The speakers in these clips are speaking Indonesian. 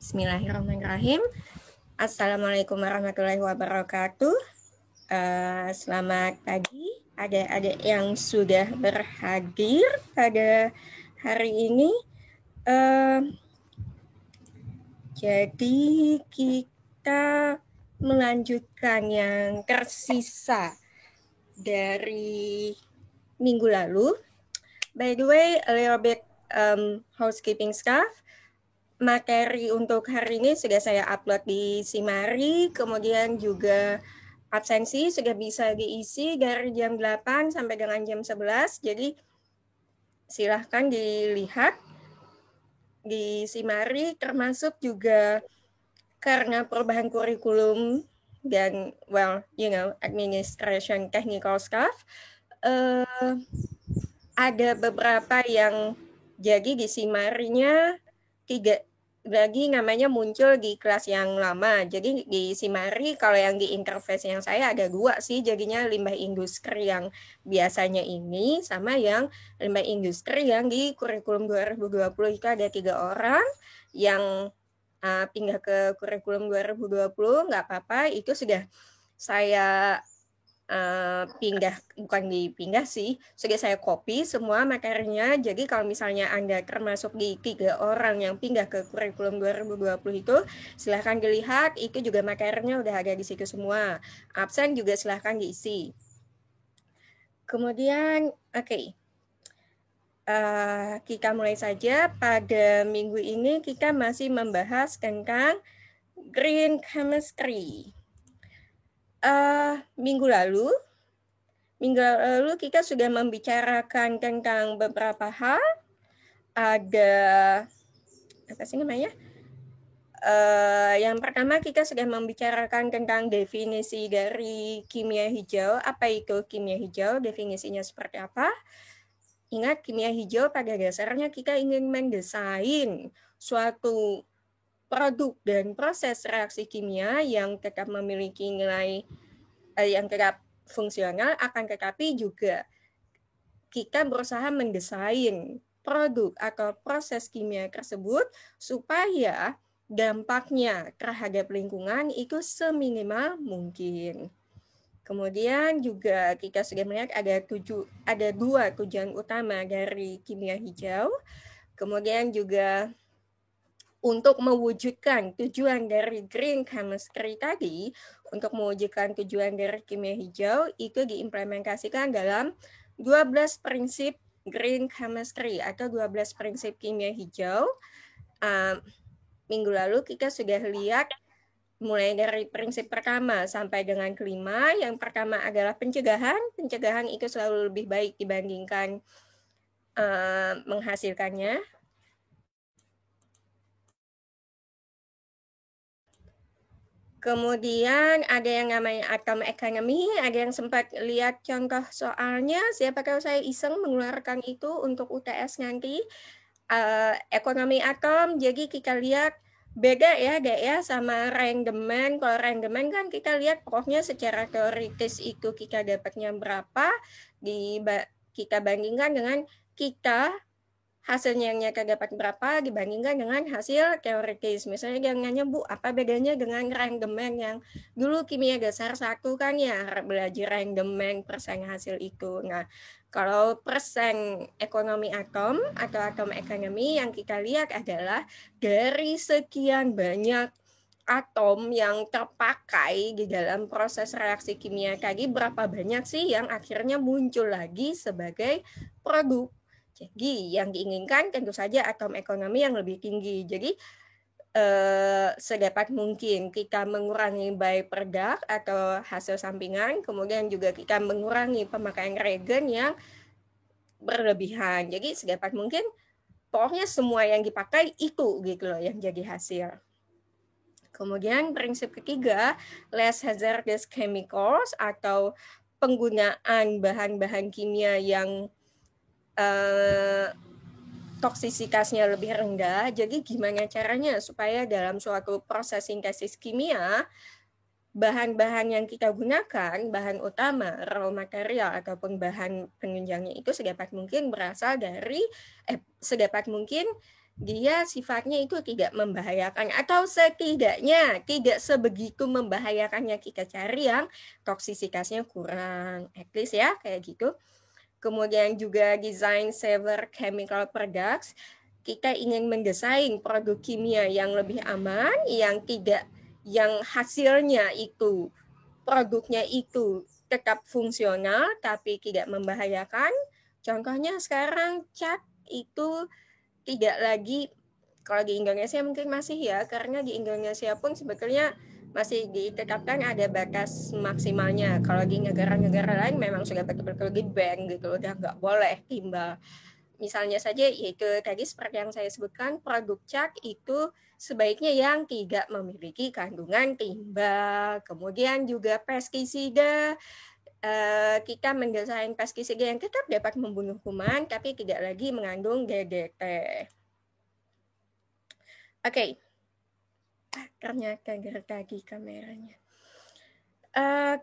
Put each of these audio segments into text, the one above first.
Bismillahirrahmanirrahim. Assalamualaikum warahmatullahi wabarakatuh. Selamat pagi adik-adik yang sudah berhadir pada hari ini. Jadi kita melanjutkan yang tersisa dari minggu lalu. By the way, a little bit housekeeping stuff. Materi untuk hari ini sudah saya upload di Simari, kemudian juga absensi sudah bisa diisi dari jam 8 sampai dengan jam 11, jadi silahkan dilihat di Simari, termasuk juga karena perubahan kurikulum dan administration technical staff, ada beberapa yang jadi di Simarinya tidak lagi namanya muncul di kelas yang lama. Jadi di Simari kalau yang di interface yang saya ada 2 sih, jadinya limbah industri yang biasanya ini sama yang limbah industri yang di kurikulum 2020 itu ada 3 orang yang pindah ke kurikulum 2020, nggak apa-apa, itu sudah saya bukan dipindah sih, sudah saya copy semua materinya. Jadi kalau misalnya Anda termasuk di 3 orang yang pindah ke kurikulum 2020 itu, silahkan dilihat, itu juga materinya udah ada di situ semua. Absen juga silahkan diisi. Kemudian, kita mulai saja. Pada minggu ini kita masih membahas tentang green chemistry. Minggu lalu kita sudah membicarakan tentang beberapa hal. Ada apa sih namanya? Yang pertama kita sudah membicarakan tentang definisi dari kimia hijau. Apa itu kimia hijau? Definisinya seperti apa? Ingat, kimia hijau pada dasarnya kita ingin mendesain suatu produk dan proses reaksi kimia yang tetap memiliki nilai yang tetap fungsional, akan tetapi juga kita berusaha mendesain produk atau proses kimia tersebut supaya dampaknya terhadap lingkungan itu seminimal mungkin. Kemudian juga kita sudah melihat ada 2 tujuan utama dari kimia hijau. Kemudian juga untuk mewujudkan tujuan dari green chemistry tadi, untuk mewujudkan tujuan dari kimia hijau, itu diimplementasikan dalam 12 prinsip green chemistry atau 12 prinsip kimia hijau. Minggu lalu kita sudah lihat mulai dari prinsip pertama sampai dengan kelima. Yang pertama adalah pencegahan. Pencegahan itu selalu lebih baik dibandingkan menghasilkannya. Kemudian ada yang namanya atom economy, ada yang sempat lihat contoh soalnya, siapa tahu saya iseng mengeluarkan itu untuk UTS nanti. Ekonomi atom, jadi kita lihat beda ya Dek ya sama Rangeman. Kalau Rangeman kan kita lihat pokoknya secara teoritis itu kita dapatnya berapa, kita bandingkan dengan kita hasilnya yang nyata dapat berapa dibandingkan dengan hasil teoritis. Misalnya jangan Bu, apa bedanya dengan Rangeman yang dulu kimia dasar 1 kan ya, belajar Rangeman persen hasil itu. Nah, kalau persen ekonomi atom atau atom ekonomi yang kita lihat adalah dari sekian banyak atom yang terpakai di dalam proses reaksi kimia tadi, berapa banyak sih yang akhirnya muncul lagi sebagai produk. Jadi yang diinginkan tentu saja atom ekonomi yang lebih tinggi. Jadi sedapat mungkin kita mengurangi byproduct atau hasil sampingan, kemudian juga kita mengurangi pemakaian reagen yang berlebihan. Jadi sedapat mungkin pokoknya semua yang dipakai itu gitu loh yang jadi hasil. Kemudian prinsip ketiga, less hazardous chemicals atau penggunaan bahan-bahan kimia yang toksisitasnya lebih rendah. Jadi gimana caranya supaya dalam suatu proses sintesis kimia, bahan-bahan yang kita gunakan, bahan utama, raw material ataupun bahan penunjangnya itu sedapat mungkin berasal dari sedapat mungkin dia sifatnya itu tidak membahayakan, atau setidaknya tidak sebegitu membahayakannya kita cari yang toksisitasnya kurang, at least ya kayak gitu. Kemudian juga design saver chemical products, kita ingin mendesain produk kimia yang lebih aman, yang hasilnya itu, produknya itu tetap fungsional tapi tidak membahayakan. Contohnya sekarang cat itu tidak lagi, kalau di Indonesia mungkin masih ya, karena di Indonesia pun sebetulnya masih ditetapkan ada batas maksimalnya. Kalau di negara-negara lain memang sudah betul-betul di ban gitu, udah nggak boleh timbal. Misalnya saja yaitu tadi seperti yang saya sebutkan, produk cat itu sebaiknya yang tidak memiliki kandungan timbal. Kemudian juga pestisida, kita mendesain pestisida yang tetap dapat membunuh kuman tapi tidak lagi mengandung DDT. Oke, ternyata gertagi kameranya.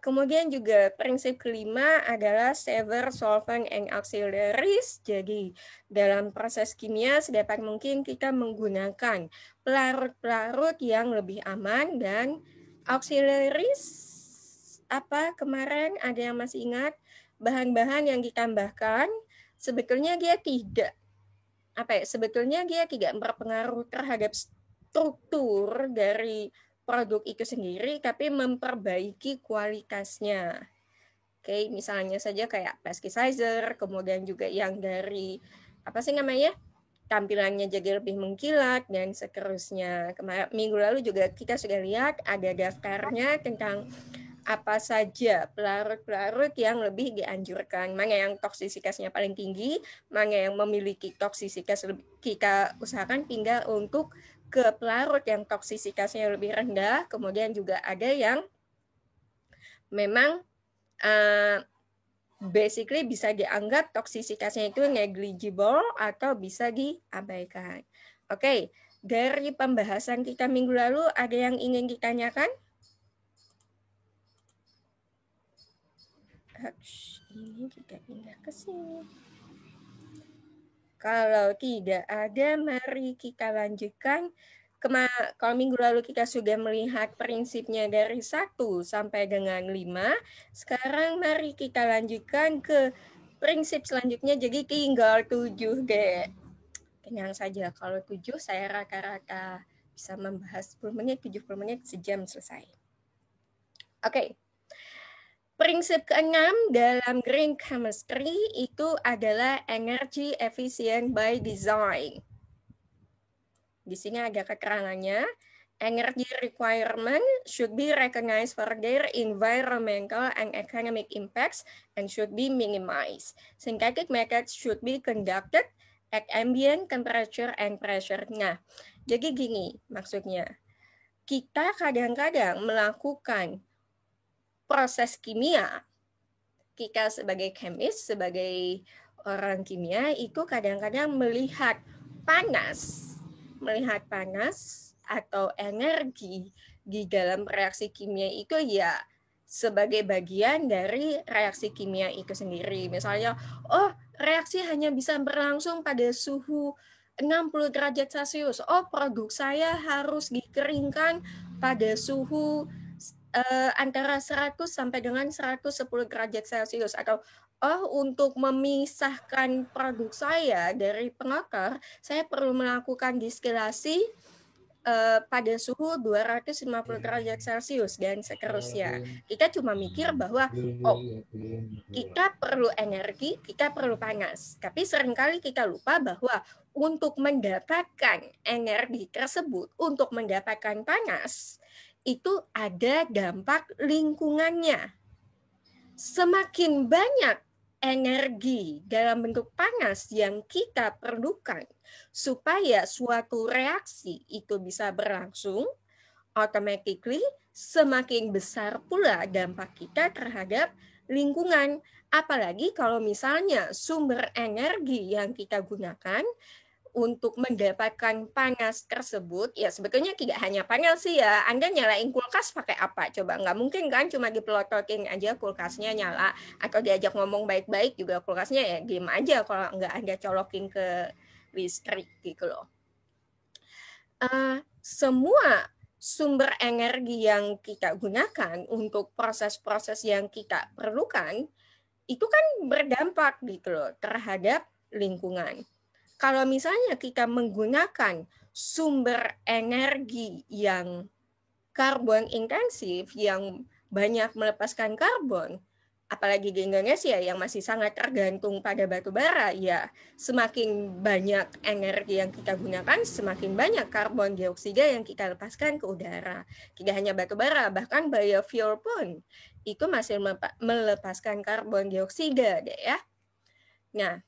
Kemudian juga prinsip kelima adalah saver solvent and auxiliaries. Jadi dalam proses kimia sedapat mungkin kita menggunakan pelarut-pelarut yang lebih aman, dan auxiliaries apa kemarin ada yang masih ingat? Bahan-bahan yang ditambahkan sebetulnya dia tidak sebetulnya dia tidak berpengaruh terhadap struktur dari produk itu sendiri, tapi memperbaiki kualitasnya. Oke, misalnya saja kayak plasticizer, kemudian juga yang dari apa sih namanya, tampilannya jadi lebih mengkilat dan seterusnya. Kemarin minggu lalu juga kita sudah lihat ada daftarnya tentang apa saja pelarut-pelarut yang lebih dianjurkan, mana yang toksisitasnya paling tinggi, mana yang memiliki toksisitas lebih, kita usahakan pindah untuk ke pelarut yang toksisitasnya lebih rendah. Kemudian juga ada yang memang basically bisa dianggap toksisitasnya itu negligible atau bisa diabaikan. Oke, dari pembahasan kita minggu lalu ada yang ingin ditanyakan? Ini kita pindah ke sini. Kalau tidak ada, mari kita lanjutkan. Kalau minggu lalu kita sudah melihat prinsipnya dari 1 sampai dengan 5, sekarang mari kita lanjutkan ke prinsip selanjutnya, jadi tinggal 7 deh. Tenang saja, kalau 7 saya rata-rata bisa membahas 10 menit, 70 menit, sejam selesai. Oke. Prinsip ke-6 dalam green chemistry itu adalah energy efficient by design. Di sini ada keterangannya. Energy requirement should be recognized for their environmental and economic impacts and should be minimized. Synthetic methods should be conducted at ambient temperature and pressure. Nah, jadi gini maksudnya. Kita kadang-kadang melakukan proses kimia, kita sebagai chemist, sebagai orang kimia itu kadang-kadang melihat panas atau energi di dalam reaksi kimia itu ya sebagai bagian dari reaksi kimia itu sendiri. Misalnya, reaksi hanya bisa berlangsung pada suhu 60 derajat Celcius. Produk saya harus dikeringkan pada suhu antara 100 sampai dengan 110 derajat Celcius, atau untuk memisahkan produk saya dari pengakar, saya perlu melakukan distilasi pada suhu 250 derajat Celcius dan seterusnya. Kita cuma mikir bahwa kita perlu energi, kita perlu panas. Tapi seringkali kita lupa bahwa untuk mendapatkan energi tersebut, untuk mendapatkan panas, itu ada dampak lingkungannya. Semakin banyak energi dalam bentuk panas yang kita perlukan supaya suatu reaksi itu bisa berlangsung, automatically semakin besar pula dampak kita terhadap lingkungan. Apalagi kalau misalnya sumber energi yang kita gunakan untuk mendapatkan panas tersebut, ya sebetulnya tidak hanya panas sih ya. Anda nyalain kulkas pakai apa? Coba, nggak mungkin kan cuma dipelototin aja kulkasnya nyala, atau diajak ngomong baik-baik juga kulkasnya ya diem aja kalau nggak Anda colokin ke listrik gitu loh. semua sumber energi yang kita gunakan untuk proses-proses yang kita perlukan itu kan berdampak gitu loh terhadap lingkungan. Kalau misalnya kita menggunakan sumber energi yang karbon intensif, yang banyak melepaskan karbon, apalagi di Indonesia yang masih sangat tergantung pada batu bara, ya semakin banyak energi yang kita gunakan, semakin banyak karbon dioksida yang kita lepaskan ke udara. Tidak hanya batu bara, bahkan biofuel pun itu masih melepaskan karbon dioksida deh ya. Nah,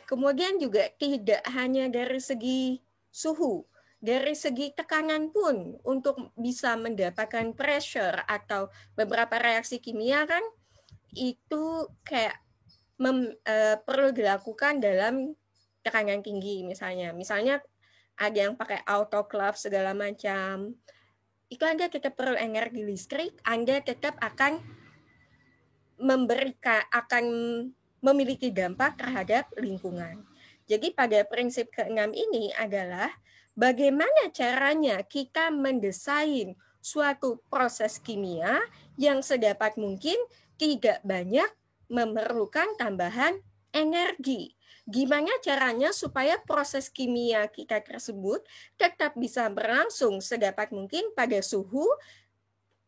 kemudian juga tidak hanya dari segi suhu, dari segi tekanan pun untuk bisa mendapatkan pressure atau beberapa reaksi kimia kan itu kayak perlu dilakukan dalam tekanan tinggi misalnya. Misalnya ada yang pakai autoclave segala macam. Itu Anda tetap perlu energi listrik, Anda tetap akan memiliki dampak terhadap lingkungan. Jadi pada prinsip ke-6 ini adalah bagaimana caranya kita mendesain suatu proses kimia yang sedapat mungkin tidak banyak memerlukan tambahan energi. Gimana caranya supaya proses kimia kita tersebut tetap bisa berlangsung sedapat mungkin pada suhu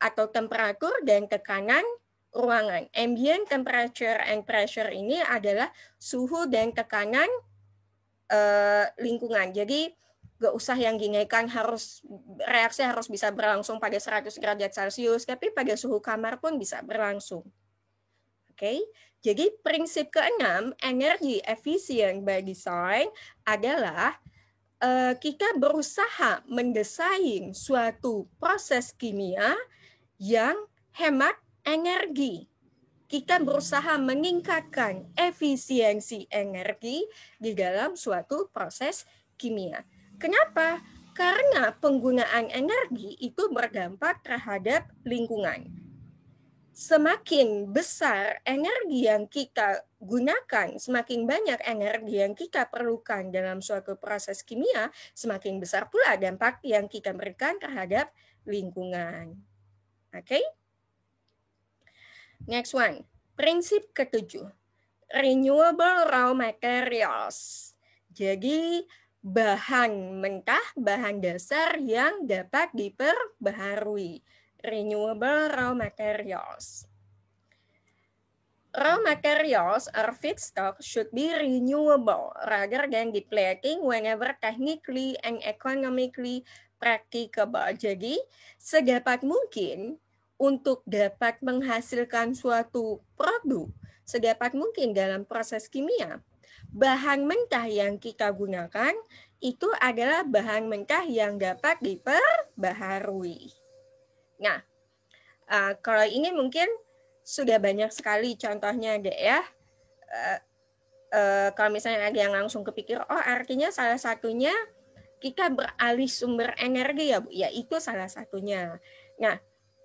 atau temperatur dan tekanan ruangan. Ambient temperature and pressure ini adalah suhu dan tekanan lingkungan. Jadi gak usah yang dinaikkan reaksi harus bisa berlangsung pada 100 derajat Celcius, tapi pada suhu kamar pun bisa berlangsung. Oke, jadi prinsip ke-6, energy efficient by design adalah kita berusaha mendesain suatu proses kimia yang hemat energi. Kita berusaha meningkatkan efisiensi energi di dalam suatu proses kimia. Kenapa? Karena penggunaan energi itu berdampak terhadap lingkungan. Semakin besar energi yang kita gunakan, semakin banyak energi yang kita perlukan dalam suatu proses kimia, semakin besar pula dampak yang kita berikan terhadap lingkungan. Oke? Next one. Prinsip ke-7, renewable raw materials. Jadi bahan mentah, bahan dasar yang dapat diperbaharui. Renewable raw materials. Raw materials or feedstock should be renewable rather than depleting whenever technically and economically practicable. Jadi sedapat mungkin untuk dapat menghasilkan suatu produk sedapat mungkin dalam proses kimia, bahan mentah yang kita gunakan itu adalah bahan mentah yang dapat diperbaharui. Nah, kalau ini mungkin sudah banyak sekali contohnya deh ya. Kalau misalnya ada yang langsung kepikir, oh artinya salah satunya kita beralih sumber energi ya Bu, ya itu salah satunya. Nah,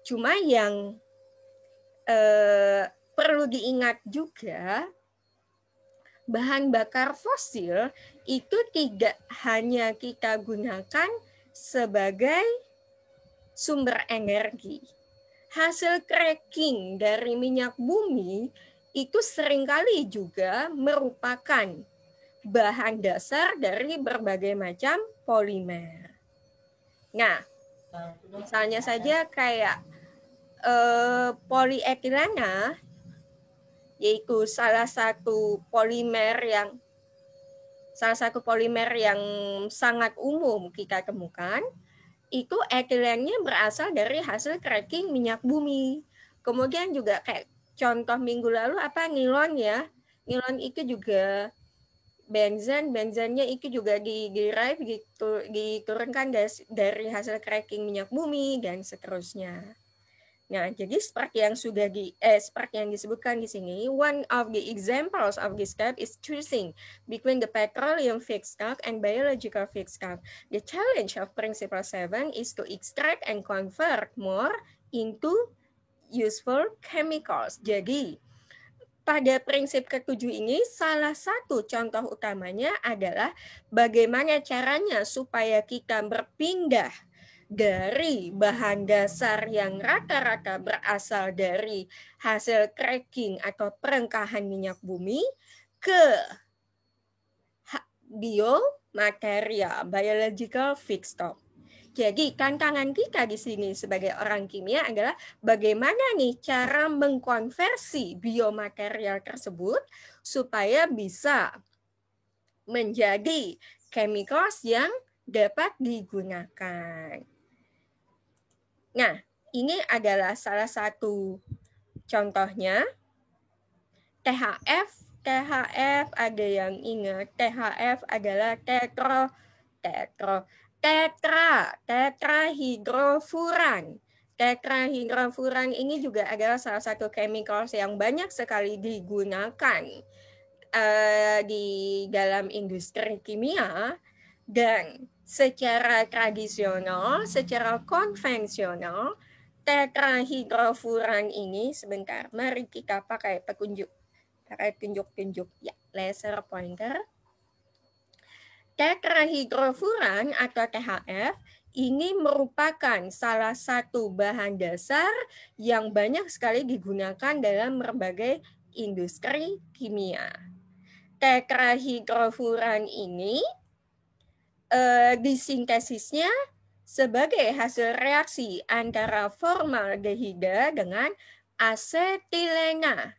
cuma yang perlu diingat juga, bahan bakar fosil itu tidak hanya kita gunakan sebagai sumber energi. Hasil cracking dari minyak bumi itu seringkali juga merupakan bahan dasar dari berbagai macam polimer. Nah, misalnya saja kayak polietilena, yaitu salah satu polimer yang sangat umum kita temukan, itu etilennya berasal dari hasil cracking minyak bumi. Kemudian juga kayak contoh minggu lalu nilon ya, nilon itu juga benzennya itu juga derive gitu, diturunkan dari hasil cracking minyak bumi dan seterusnya. Nah, jadi seperti yang disebutkan di sini, one of the examples of this step is choosing between the petroleum feedstock and biological feedstock. The challenge of Principle 7 is to extract and convert more into useful chemicals. Jadi, pada prinsip ketujuh ini, salah satu contoh utamanya adalah bagaimana caranya supaya kita berpindah dari bahan dasar yang rata-rata berasal dari hasil cracking atau perengkahan minyak bumi ke biomaterial, biological feedstock. Jadi tantangan kita di sini sebagai orang kimia adalah bagaimana nih cara mengkonversi biomaterial tersebut supaya bisa menjadi chemicals yang dapat digunakan. Nah, ini adalah salah satu contohnya. THF ada yang ingat, THF adalah tetrahidrofuran. Tetrahidrofuran ini juga adalah salah satu chemicals yang banyak sekali digunakan di dalam industri kimia, dan secara tradisional, secara konvensional, tetrahidrofuran ini, sebentar, mari kita pakai petunjuk, pakai tunjuk-tunjuk ya, laser pointer. Tetrahidrofuran atau THF ini merupakan salah satu bahan dasar yang banyak sekali digunakan dalam berbagai industri kimia. Tetrahidrofuran ini disintesisnya sebagai hasil reaksi antara formaldehida dengan asetilena.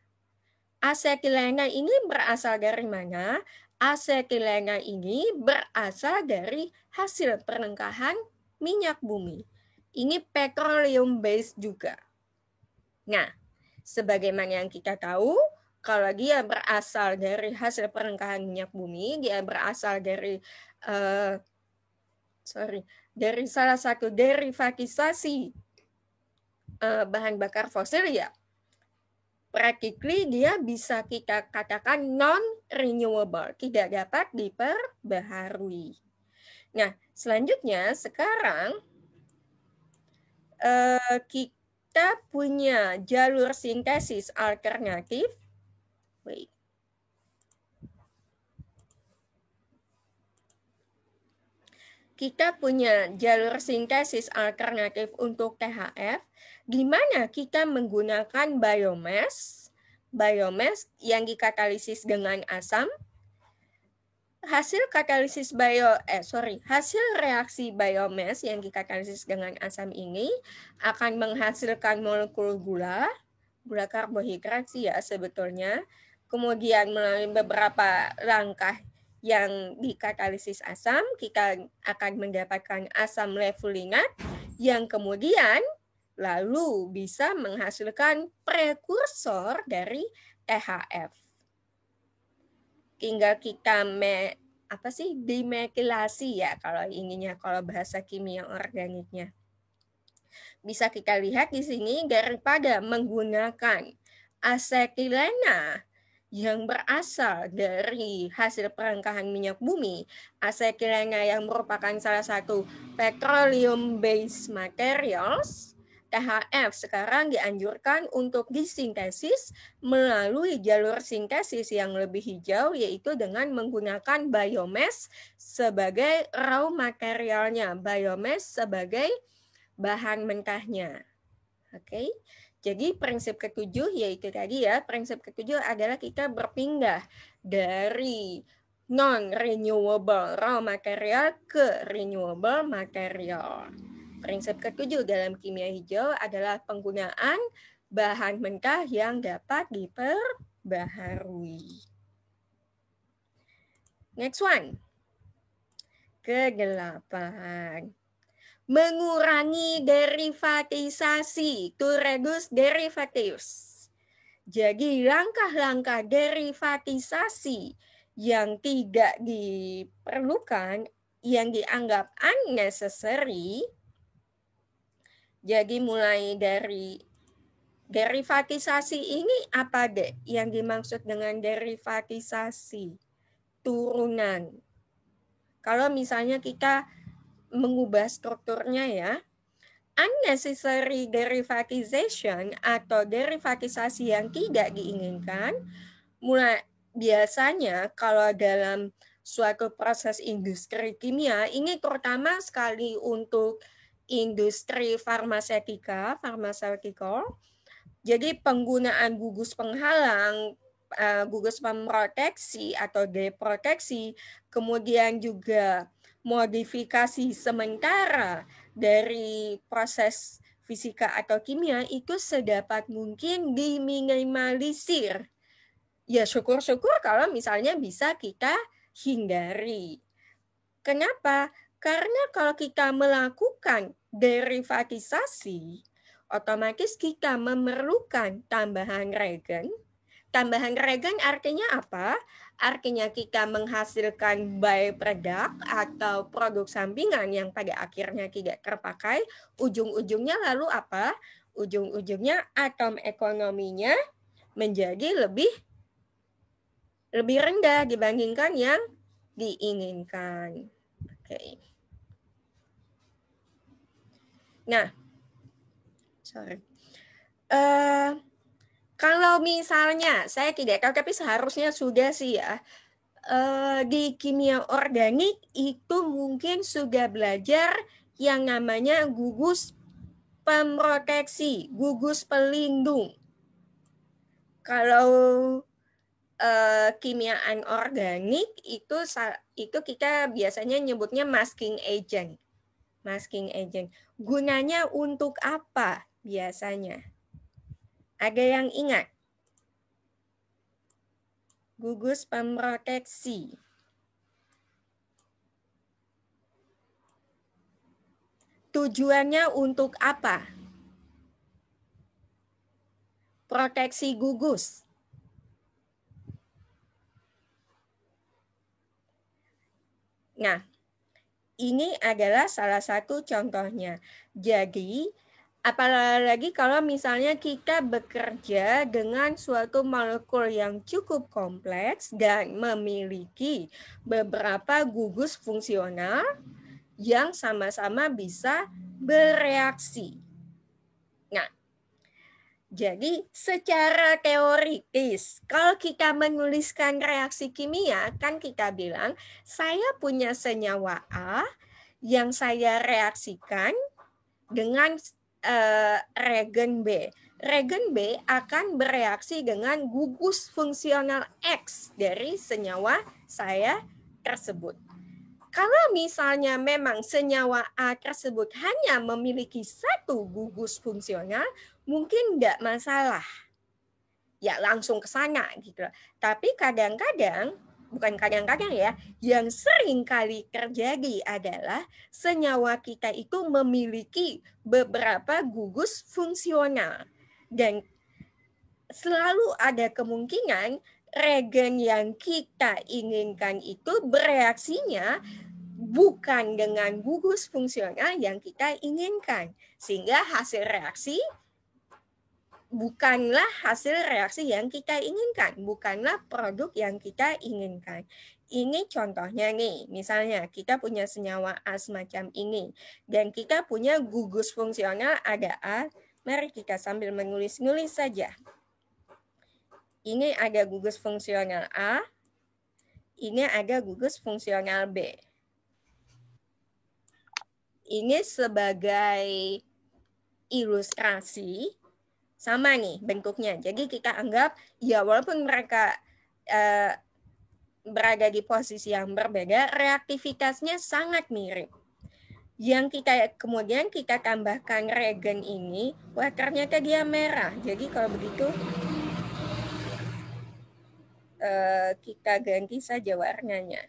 Asetilena ini berasal dari mana? Asetilena ini berasal dari hasil perengkahan minyak bumi. Ini petroleum base juga. Nah, sebagaimana yang kita tahu, kalau dia berasal dari hasil perengkahan minyak bumi, dia berasal dari dari salah satu derivatisasi bahan bakar fosil, ya practically dia bisa kita katakan non-renewable, tidak dapat diperbaharui. Nah, selanjutnya sekarang kita punya jalur sintesis alternatif. Wait. Kita punya jalur sintesis alternatif untuk THF, di mana kita menggunakan biomass yang dikatalisis dengan asam. Hasil reaksi biomass yang dikatalisis dengan asam ini akan menghasilkan molekul gula karbohidrat sih ya sebetulnya. Kemudian melalui beberapa langkah yang dikatalisis asam, kita akan mendapatkan asam levulinat yang kemudian lalu bisa menghasilkan prekursor dari THF. Tinggal kita dimethilasi ya kalau bahasa kimia organiknya. Bisa kita lihat di sini daripada menggunakan asetilena yang berasal dari hasil perengkahan minyak bumi, asetilena yang merupakan salah satu petroleum based materials, THF sekarang dianjurkan untuk disintesis melalui jalur sintesis yang lebih hijau, yaitu dengan menggunakan biomass sebagai raw materialnya, biomass sebagai bahan mentahnya. Oke. Jadi prinsip ketujuh yaitu tadi ya, prinsip ketujuh adalah kita berpindah dari non-renewable raw material ke renewable material. Prinsip ketujuh dalam kimia hijau adalah penggunaan bahan mentah yang dapat diperbaharui. Next one. Ke-8. Mengurangi derivatisasi, to reduce derivatives. Jadi langkah-langkah derivatisasi yang tidak diperlukan, yang dianggap unnecessary. Jadi mulai dari derivatisasi ini apa deh? Yang dimaksud dengan derivatisasi? Turunan. Kalau misalnya kita mengubah strukturnya ya, unnecessary derivatization atau derivatisasi yang tidak diinginkan, mulai biasanya kalau dalam suatu proses industri kimia, ini terutama sekali untuk industri farmaseutika, jadi penggunaan gugus penghalang, gugus pemproteksi atau deproteksi, kemudian juga modifikasi sementara dari proses fisika atau kimia itu sedapat mungkin diminimalisir. Ya syukur-syukur kalau misalnya bisa kita hindari. Kenapa? Karena kalau kita melakukan derivatisasi, otomatis kita memerlukan tambahan reagen. Tambahan reagen artinya apa? Artinya kita menghasilkan byproduct atau produk sampingan yang pada akhirnya tidak terpakai. Ujung-ujungnya lalu apa? Ujung-ujungnya atom ekonominya menjadi lebih rendah dibandingkan yang diinginkan. Oke. Nah, kalau misalnya, saya tidak tahu, tapi seharusnya sudah sih ya, di kimia organik itu mungkin sudah belajar yang namanya gugus pemproteksi, gugus pelindung. Kalau kimia anorganik itu kita biasanya nyebutnya masking agent. Masking agent. Gunanya untuk apa biasanya? Ada yang ingat? Gugus pemproteksi. Tujuannya untuk apa? Proteksi gugus. Nah, ini adalah salah satu contohnya. Jadi, apalagi kalau misalnya kita bekerja dengan suatu molekul yang cukup kompleks dan memiliki beberapa gugus fungsional yang sama-sama bisa bereaksi. Nah, jadi secara teoritis, kalau kita menuliskan reaksi kimia, kan kita bilang, saya punya senyawa A yang saya reaksikan dengan reagen B. Reagen B akan bereaksi dengan gugus fungsional X dari senyawa saya tersebut. Kalau misalnya memang senyawa A tersebut hanya memiliki satu gugus fungsional, mungkin enggak masalah. Ya langsung ke sana gitu. Tapi kadang-kadang, bukan kadang-kadang ya, yang sering kali terjadi adalah senyawa kita itu memiliki beberapa gugus fungsional. Dan selalu ada kemungkinan reagen yang kita inginkan itu bereaksinya bukan dengan gugus fungsional yang kita inginkan. Sehingga hasil reaksi bukanlah hasil reaksi yang kita inginkan, bukanlah produk yang kita inginkan. Ini contohnya nih, misalnya kita punya senyawa A semacam ini, dan kita punya gugus fungsional ada A, mari kita sambil menulis-nulis saja. Ini ada gugus fungsional A, ini ada gugus fungsional B. Ini sebagai ilustrasi, sama nih bentuknya. Jadi kita anggap ya walaupun mereka berada di posisi yang berbeda, reaktivitasnya sangat mirip. Yang kemudian kita tambahkan reagen ini, wah ternyata dia merah. Jadi kalau begitu kita ganti saja warnanya.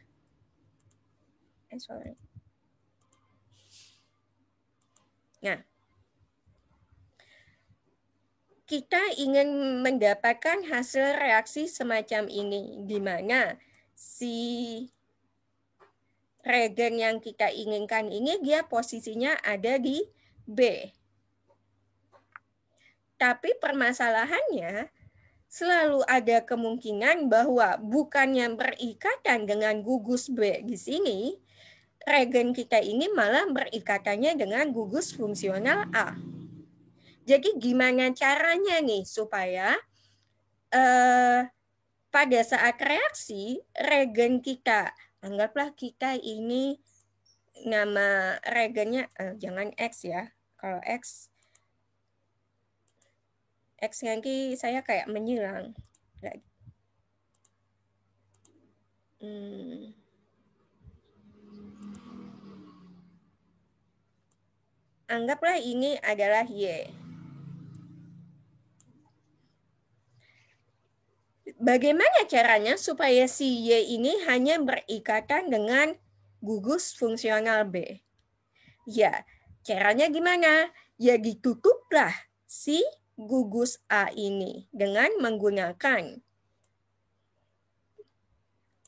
Sorry. Nah, kita ingin mendapatkan hasil reaksi semacam ini, di mana si reagen yang kita inginkan ini dia posisinya ada di B. Tapi permasalahannya selalu ada kemungkinan bahwa bukannya berikatan dengan gugus B di sini, regen kita ini malah berikatannya dengan gugus fungsional A. Jadi gimana caranya nih supaya pada saat reaksi regen kita, anggaplah kita ini nama regennya jangan X ya. Kalau X nanti saya kayak menyilang. Anggaplah ini adalah Y. Bagaimana caranya supaya si Y ini hanya berikatan dengan gugus fungsional B? Ya, caranya gimana? Ya ditutuplah si gugus A ini dengan menggunakan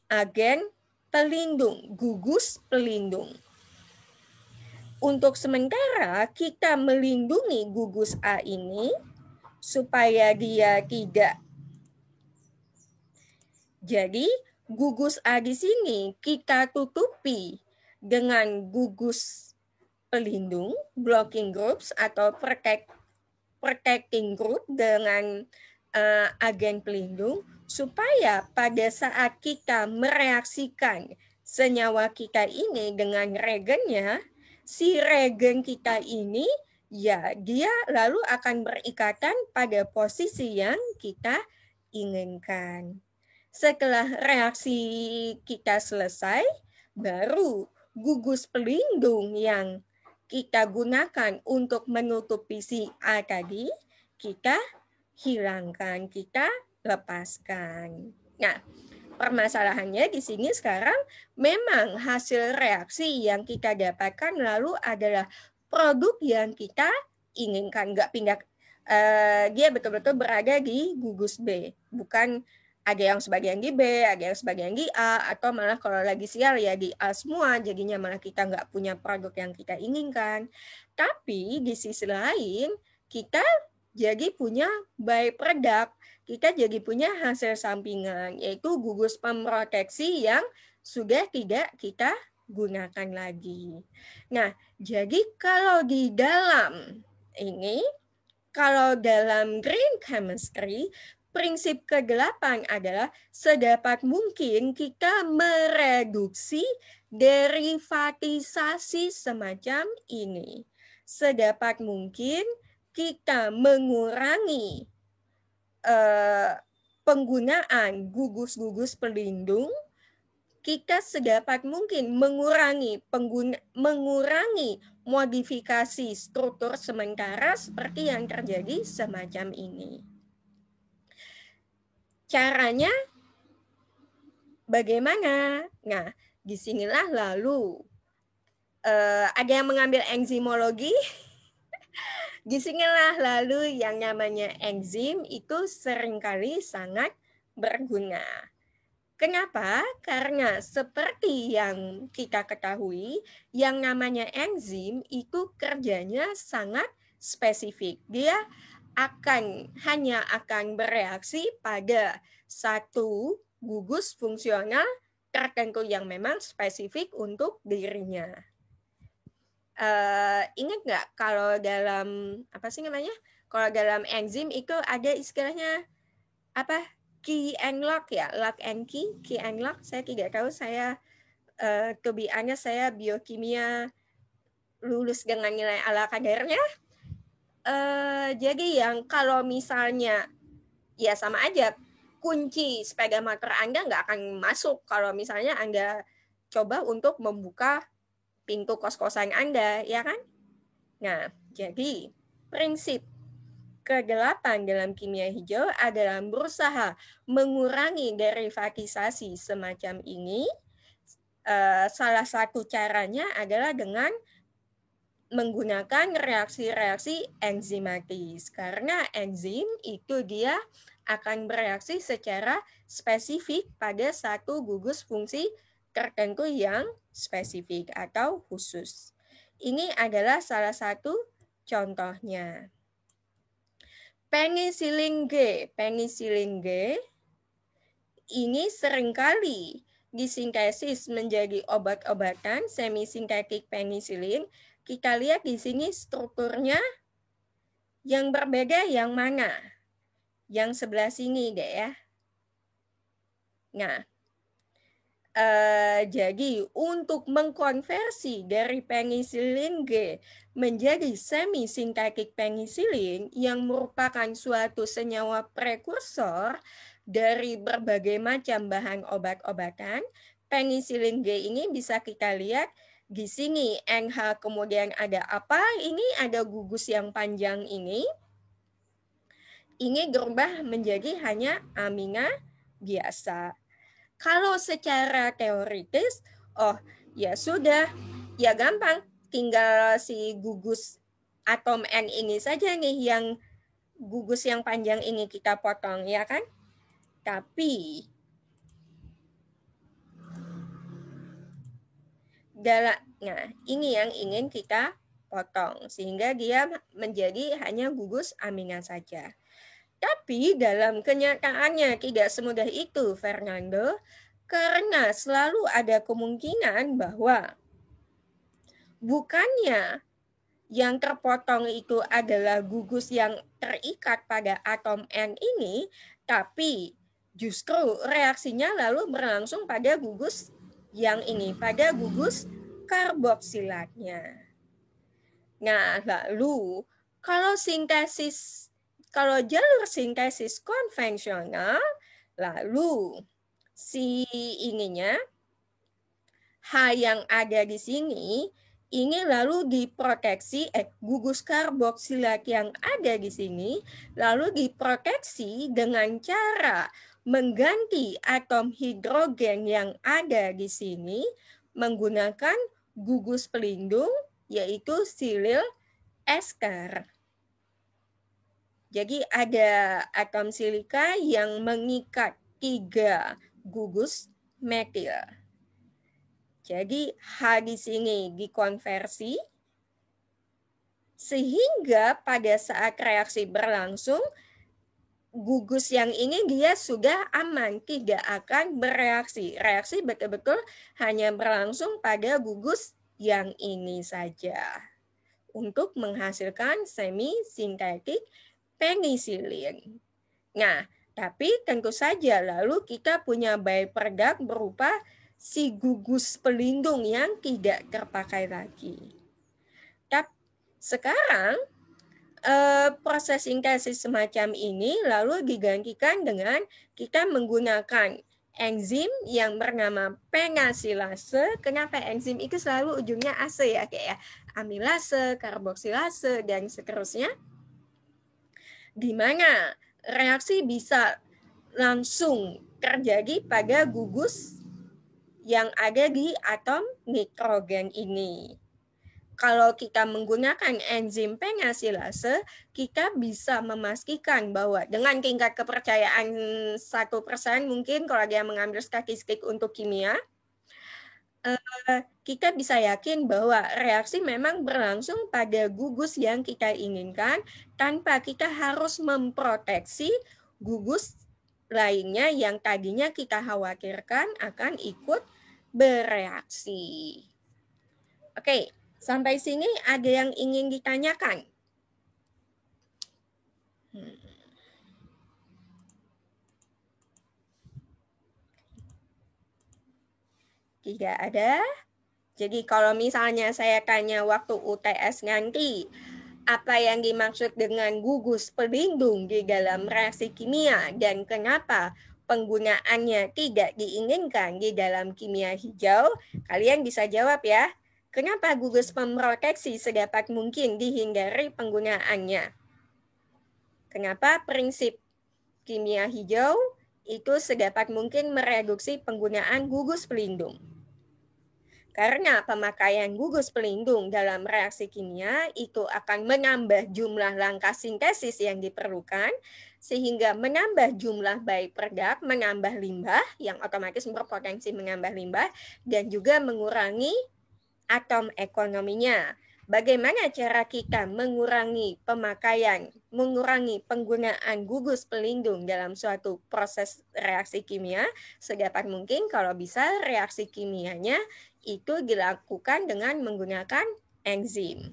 agen pelindung, gugus pelindung. Untuk sementara kita melindungi gugus A ini supaya dia tidak. Jadi gugus A di sini kita tutupi dengan gugus pelindung, blocking groups atau protecting group dengan agen pelindung supaya pada saat kita mereaksikan senyawa kita ini dengan regennya, si regen kita ini ya dia lalu akan berikatan pada posisi yang kita inginkan. Setelah reaksi kita selesai, baru gugus pelindung yang kita gunakan untuk menutupi si A tadi, kita hilangkan, kita lepaskan. Nah, permasalahannya di sini sekarang memang hasil reaksi yang kita dapatkan lalu adalah produk yang kita inginkan, nggak pindah, dia betul-betul berada di gugus B, bukan ada yang sebagian di B, ada yang sebagian di A, atau malah kalau lagi sial ya di A semua, jadinya malah kita nggak punya produk yang kita inginkan. Tapi di sisi lain, kita jadi punya byproduct, kita jadi punya hasil sampingan, yaitu gugus pemproteksi yang sudah tidak kita gunakan lagi. Nah, jadi kalau di dalam ini, kalau dalam green chemistry, prinsip ke-8 adalah sedapat mungkin kita mereduksi derivatisasi semacam ini. Sedapat mungkin kita mengurangi penggunaan gugus-gugus pelindung, kita sedapat mungkin mengurangi modifikasi struktur sementara seperti yang terjadi semacam ini. Caranya bagaimana? Nah, disinilah lalu ada yang mengambil enzimologi. Disinilah lalu yang namanya enzim itu seringkali sangat berguna. Kenapa? Karena seperti yang kita ketahui, yang namanya enzim itu kerjanya sangat spesifik. Dia hanya akan bereaksi pada satu gugus fungsional tertentu yang memang spesifik untuk dirinya. Ingat nggak kalau dalam Kalau dalam enzim itu ada istilahnya apa? Key and lock ya, lock and key and lock. Saya tidak tahu, saya kebiasaannya saya biokimia lulus dengan nilai ala kadarnya. Jadi yang kalau misalnya ya sama aja, kunci sepeda motor Anda nggak akan masuk kalau misalnya Anda coba untuk membuka pintu kos-kosan Anda, ya kan? Nah, jadi prinsip ke-8 dalam kimia hijau adalah berusaha mengurangi derivatisasi semacam ini. Salah satu caranya adalah dengan menggunakan reaksi-reaksi enzimatis. Karena enzim itu dia akan bereaksi secara spesifik pada satu gugus fungsi tertentu yang spesifik atau khusus. Ini adalah salah satu contohnya. Penisilin G ini seringkali disintesis menjadi obat-obatan semisintetik penisilin, kita lihat di sini strukturnya yang berbeda yang mana? Yang sebelah sini deh ya. Nah, jadi untuk mengkonversi dari penisilin G menjadi semisintetik penisilin yang merupakan suatu senyawa prekursor dari berbagai macam bahan obat-obatan, penisilin G ini bisa kita lihat di sini NH, kemudian ada apa? Ini ada gugus yang panjang ini berubah menjadi hanya amina biasa. Kalau secara teoritis, oh ya sudah, ya gampang, tinggal si gugus atom N ini saja nih yang gugus yang panjang ini kita potong, ya kan? Tapi nah ini yang ingin kita potong sehingga dia menjadi hanya gugus amina saja. Tapi dalam kenyataannya tidak semudah itu, Fernando, karena selalu ada kemungkinan bahwa bukannya yang terpotong itu adalah gugus yang terikat pada atom N ini, tapi justru reaksinya lalu berlangsung pada gugus yang ini, pada gugus karboksilatnya. Nah, lalu kalau jalur sintesis konvensional, lalu si ininya H yang ada di sini ini lalu diproteksi gugus karboksilat yang ada di sini lalu diproteksi dengan cara mengganti atom hidrogen yang ada di sini menggunakan gugus pelindung yaitu silil ester. Jadi ada atom silika yang mengikat 3 gugus metil. Jadi H di sini dikonversi sehingga pada saat reaksi berlangsung gugus yang ini dia sudah aman, tidak akan bereaksi. Reaksi betul-betul hanya berlangsung pada gugus yang ini saja untuk menghasilkan semisintetik penisilin. Nah, tapi tentu saja lalu kita punya byproduct berupa si gugus pelindung yang tidak terpakai lagi. Tapi sekarang proses sintesis semacam ini lalu digantikan dengan kita menggunakan enzim yang bernama penasilase. Kenapa enzim itu selalu ujungnya ase ya, kayak amilase, karboksilase, dan seterusnya? Di mana reaksi bisa langsung terjadi pada gugus yang ada di atom nitrogen ini. Kalau kita menggunakan enzim penasilase, kita bisa memastikan bahwa dengan tingkat kepercayaan 1% mungkin kalau dia mengambil statistik untuk kimia, kita bisa yakin bahwa reaksi memang berlangsung pada gugus yang kita inginkan tanpa kita harus memproteksi gugus lainnya yang tadinya kita khawatirkan akan ikut bereaksi. Oke, sampai sini ada yang ingin ditanyakan? Tidak ada. Jadi kalau misalnya saya tanya waktu UTS nanti, apa yang dimaksud dengan gugus pelindung di dalam reaksi kimia dan kenapa penggunaannya tidak diinginkan di dalam kimia hijau, kalian bisa jawab ya. Kenapa gugus pemproteksi sedapat mungkin dihindari penggunaannya? Kenapa prinsip kimia hijau itu sedapat mungkin mereduksi penggunaan gugus pelindung? Karena pemakaian gugus pelindung dalam reaksi kimia itu akan menambah jumlah langkah sintesis yang diperlukan, sehingga menambah jumlah byproduct, menambah limbah, yang otomatis berpotensi menambah limbah, dan juga mengurangi atom ekonominya. Bagaimana cara kita mengurangi pemakaian, mengurangi penggunaan gugus pelindung dalam suatu proses reaksi kimia? Sedapat mungkin kalau bisa reaksi kimianya itu dilakukan dengan menggunakan enzim.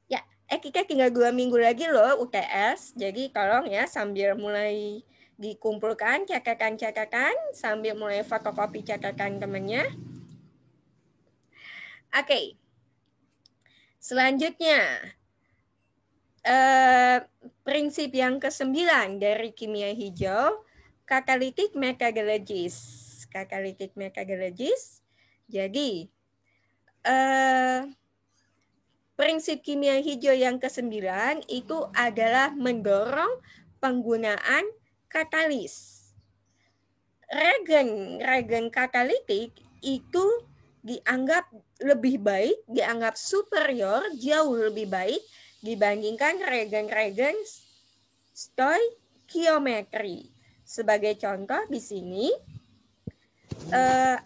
Ya, kita tinggal 2 minggu lagi loh UTS, jadi tolong ya sambil mulai dikumpulkan catatan-catatan, sambil mulai fotokopi catatan temannya. Oke. Selanjutnya, prinsip yang ke-9 dari kimia hijau, catalytic methodologies. Catalytic methodologies. Jadi, prinsip kimia hijau yang ke-9 itu adalah mendorong penggunaan katalis. Reagen katalitik itu dianggap lebih baik, dianggap superior, jauh lebih baik dibandingkan reagen stoikiometri. Sebagai contoh di sini,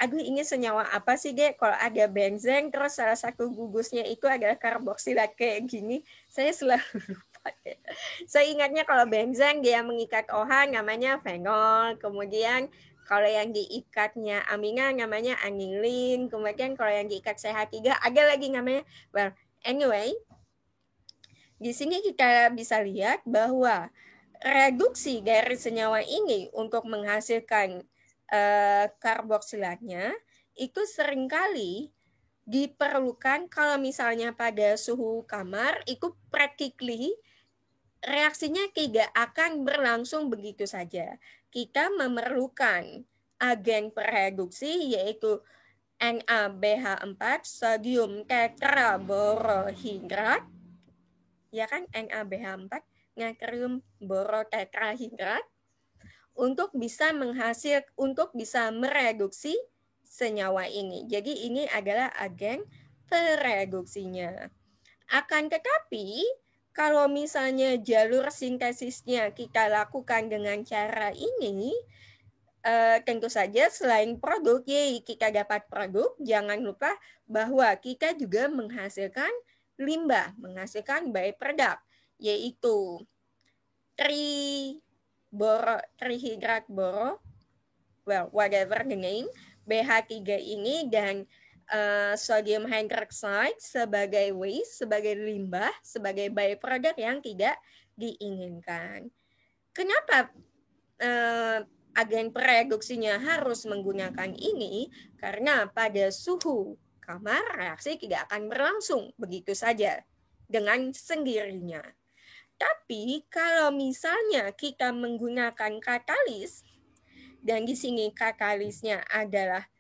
ini senyawa apa sih, Dek? Kalau ada benzen, terus salah satu gugusnya itu adalah karboksilat kayak gini, saya selalu lupa. Saya ingatnya kalau benzen dia mengikat OH namanya fenol, kemudian kalau yang diikatnya amina namanya anilin, kemudian kalau yang diikat CH3 ada lagi namanya. Well, anyway, di sini kita bisa lihat bahwa reduksi dari senyawa ini untuk menghasilkan karboksilatnya itu seringkali diperlukan kalau misalnya pada suhu kamar itu practically reaksinya tidak akan berlangsung begitu saja. Kita memerlukan agen pereduksi yaitu NaBH4 sodium tetraborohidrat, ya kan, NaBH4 natrium borotetrahidrat, untuk bisa mereduksi senyawa ini. Jadi ini adalah agen pereduksinya. Akan tetapi kalau misalnya jalur sintesisnya kita lakukan dengan cara ini, tentu saja selain produk, kita dapat produk, jangan lupa bahwa kita juga menghasilkan limbah, menghasilkan byproduct, yaitu trihidrat boro, well, whatever the name, BH3 ini, dan sodium hydroxide sebagai waste, sebagai limbah, sebagai byproduct yang tidak diinginkan. Kenapa agen pereduksinya harus menggunakan ini? Karena pada suhu kamar reaksi tidak akan berlangsung begitu saja dengan sendirinya. Tapi kalau misalnya kita menggunakan katalis, dan di sini katalisnya adalah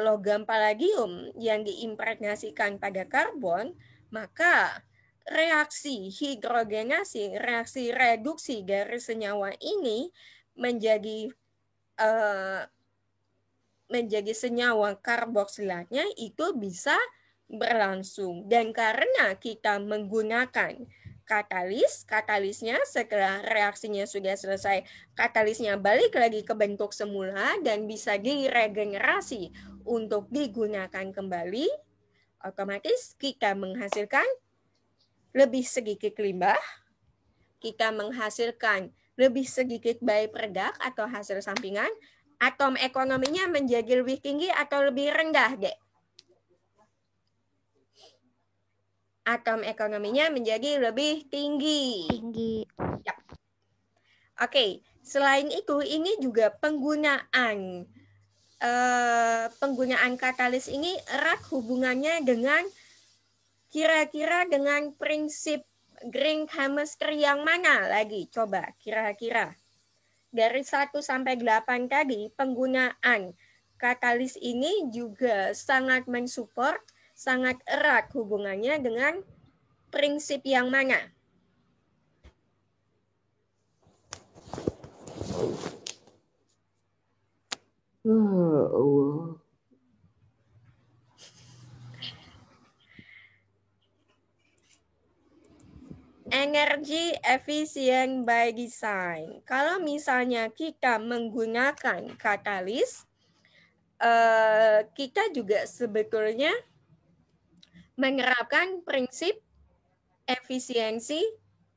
logam palladium yang diimpregnasikan pada karbon, maka reaksi hidrogenasi, reaksi reduksi dari senyawa ini menjadi senyawa karboksilatnya itu bisa berlangsung. Dan karena kita menggunakan katalisnya setelah reaksinya sudah selesai, katalisnya balik lagi ke bentuk semula dan bisa diregenerasi untuk digunakan kembali, otomatis kita menghasilkan lebih sedikit limbah, kita menghasilkan lebih sedikit byproduct atau hasil sampingan, atom ekonominya menjadi lebih tinggi atau lebih rendah, Dek? Atom ekonominya menjadi lebih tinggi. Ya. Oke, selain itu ini juga penggunaan katalis ini erat hubungannya dengan kira-kira dengan prinsip green chemistry yang mana lagi? Coba kira-kira. Dari 1 sampai 8 tadi, penggunaan katalis ini juga sangat mensupport, sangat erat hubungannya dengan prinsip yang mana? Energy efficient by design. Kalau misalnya kita menggunakan katalis, kita juga sebetulnya menerapkan prinsip efisiensi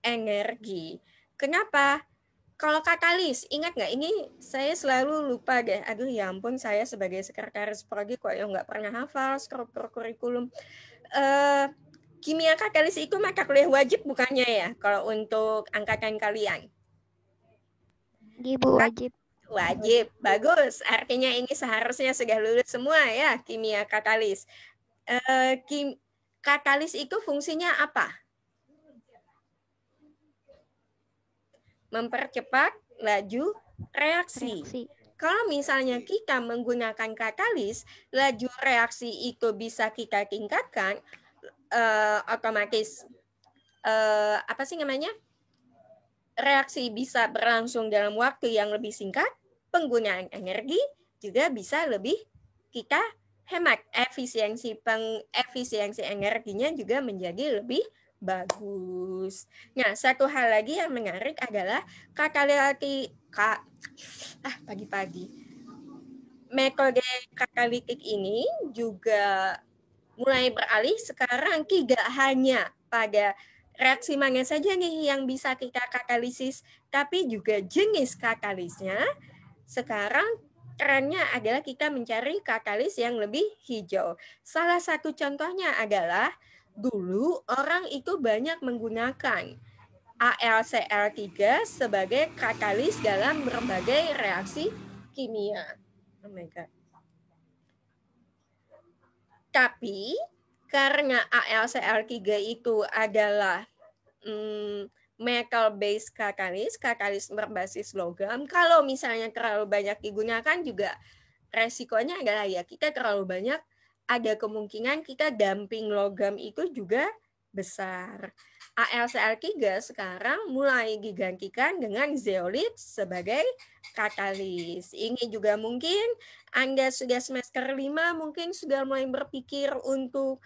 energi. Kenapa? Kalau katalis, ingat nggak? Ini saya selalu lupa deh. Aduh ya ampun, saya sebagai sekretaris prodi kok yang nggak pernah hafal struktur kurikulum. Kimia katalis itu mata kuliah wajib bukannya ya? Kalau untuk angkatan kalian? Ibu wajib. Wajib, bagus. Artinya ini seharusnya sudah lulus semua ya, kimia katalis. Katalis itu fungsinya apa? Mempercepat laju reaksi. Kalau misalnya kita menggunakan katalis, laju reaksi itu bisa kita tingkatkan, otomatis apa sih namanya? Reaksi bisa berlangsung dalam waktu yang lebih singkat, penggunaan energi juga bisa lebih kita hemat, efisiensi energinya juga menjadi lebih bagus. Nah, satu hal lagi yang menarik adalah pagi-pagi. Metode katalitik ini juga mulai beralih sekarang tidak hanya pada reaksi mana saja nih yang bisa kita katalisis, tapi juga jenis katalisnya. Sekarang trennya adalah kita mencari katalis yang lebih hijau. Salah satu contohnya adalah dulu orang itu banyak menggunakan AlCl3 sebagai katalis dalam berbagai reaksi kimia. Oh my God. Tapi karena AlCl3 itu adalah metal base katalis berbasis logam, kalau misalnya terlalu banyak digunakan juga resikonya adalah ya kita terlalu banyak, ada kemungkinan kita dumping logam itu juga besar. AlCl3 sekarang mulai digantikan dengan zeolit sebagai katalis. Ini juga mungkin Anda sudah semester 5 mungkin sudah mulai berpikir untuk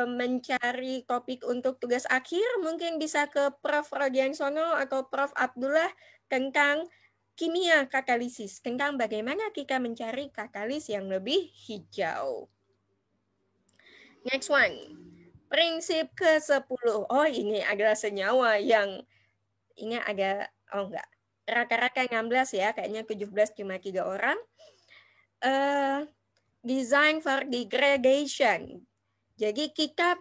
mencari topik untuk tugas akhir, mungkin bisa ke Prof. Rodiansono atau Prof. Abdullah tentang kimia katalisis, tentang bagaimana kita mencari katalis yang lebih hijau. Next one, prinsip ke-10. Oh, ini adalah senyawa yang ini agak, oh enggak, rata-rata 16 ya, kayaknya 17 cuma 3 orang. Design for degradation. Jadi kita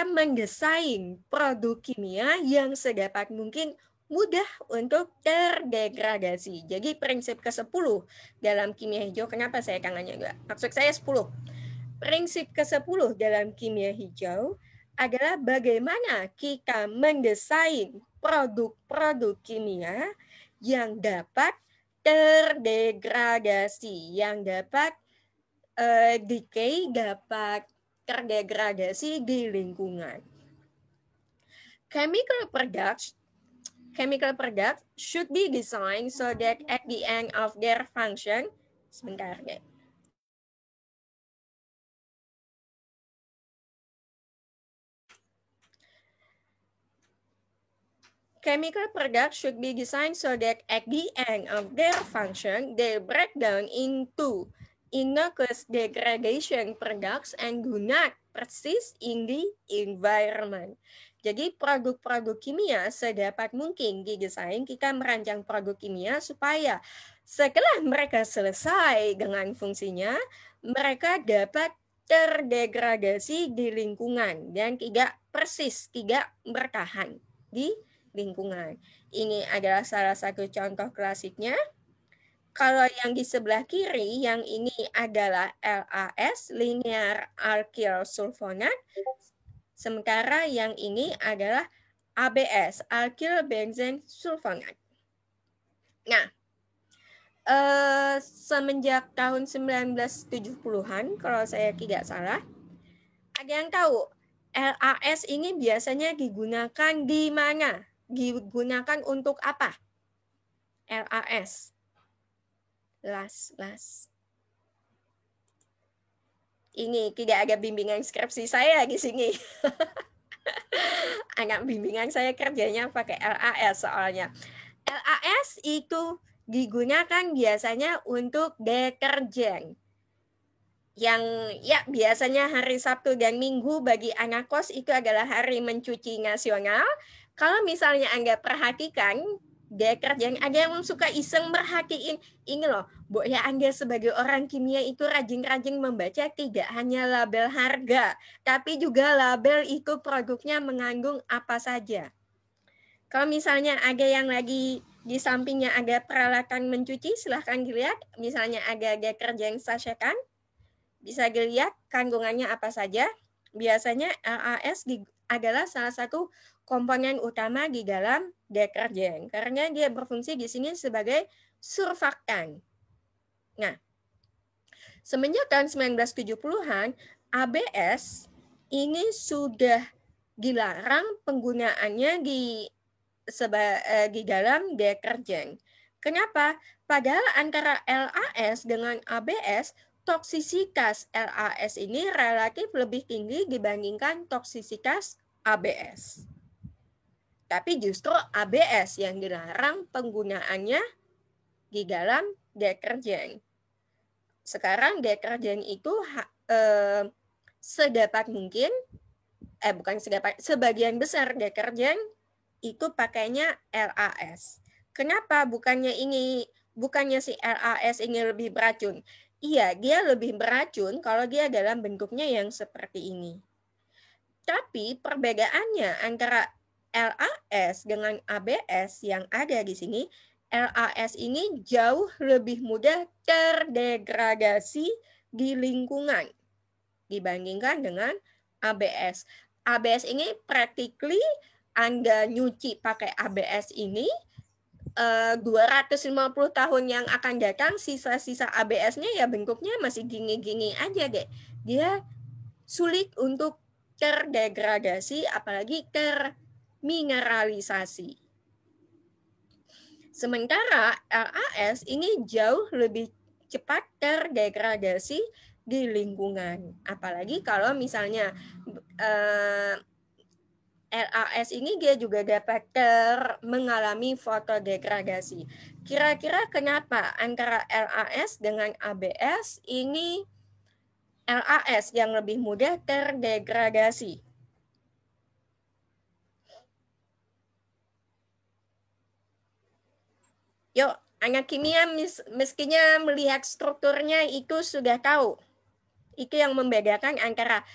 mendesain produk kimia yang sedapat mungkin mudah untuk terdegradasi. Jadi prinsip ke-10 dalam kimia hijau, kenapa saya kangennya enggak? Maksud saya 10. Prinsip ke-10 dalam kimia hijau adalah bagaimana kita mendesain produk-produk kimia yang dapat terdegradasi, yang dapat decay, dapat terdegradasi di lingkungan. Chemical products should be designed so that at the end of their function, sebentar deh. Chemical products should be designed so that at the end of their function, they break down into innocuous degradation products and do not persist in the environment. Jadi produk-produk kimia sedapat mungkin didesain, kita merancang produk kimia supaya setelah mereka selesai dengan fungsinya, mereka dapat terdegradasi di lingkungan dan tidak persis, tidak bertahan di lingkungan. Ini adalah salah satu contoh klasiknya. Kalau yang di sebelah kiri, yang ini adalah LAS, linear alkyl sulfonat. Sementara yang ini adalah ABS, alkyl benzen sulfonat. Nah, semenjak tahun 1970-an, kalau saya tidak salah, ada yang tahu LAS ini biasanya digunakan di mana? Digunakan untuk apa? LAS. Las. Ini tidak ada bimbingan skripsi saya di sini. Anak bimbingan saya kerjanya pakai LAS soalnya. LAS itu digunakan biasanya untuk deterjen. yang ya biasanya hari Sabtu dan Minggu bagi anak kos itu adalah hari mencuci nasional. Kalau misalnya Anda perhatikan, kerjaan ada yang suka iseng merhatiin, ini loh, Bu ya, Anda sebagai orang kimia itu rajin-rajin membaca tidak hanya label harga, tapi juga label itu produknya mengandung apa saja. Kalau misalnya ada yang lagi di sampingnya ada peralatan mencuci, silahkan dilihat. Misalnya ada deterjen sachet kan, bisa dilihat kandungannya apa saja. Biasanya LAS adalah salah satu komponen utama di dalam deterjen karena dia berfungsi di sini sebagai surfaktan. Nah, semenjak tahun 1970-an, ABS ini sudah dilarang penggunaannya di dalam deterjen. Kenapa? Padahal antara LAS dengan ABS, toksisitas LAS ini relatif lebih tinggi dibandingkan toksisitas ABS. Tapi justru ABS yang dilarang penggunaannya di dalam deterjen. Sekarang deterjen itu sedapat mungkin, sebagian besar deterjen itu pakainya LAS. Kenapa? Bukannya si LAS ini lebih beracun. Iya, dia lebih beracun kalau dia dalam bentuknya yang seperti ini. Tapi perbedaannya antara LAS dengan ABS yang ada di sini, LAS ini jauh lebih mudah terdegradasi di lingkungan dibandingkan dengan ABS. ABS ini practically Anda nyuci pakai ABS ini 250 tahun yang akan datang, sisa-sisa ABS-nya ya bentuknya masih gini-gini aja deh. Dia sulit untuk terdegradasi, apalagi termineralisasi. Sementara LAS ini jauh lebih cepat terdegradasi di lingkungan. Apalagi kalau misalnya LAS ini dia juga dapat mengalami fotodegradasi. Kira-kira kenapa antara LAS dengan ABS ini LAS yang lebih mudah terdegradasi? Yuk, anak kimia meskinya melihat strukturnya itu sudah tahu. Itu yang membedakan antara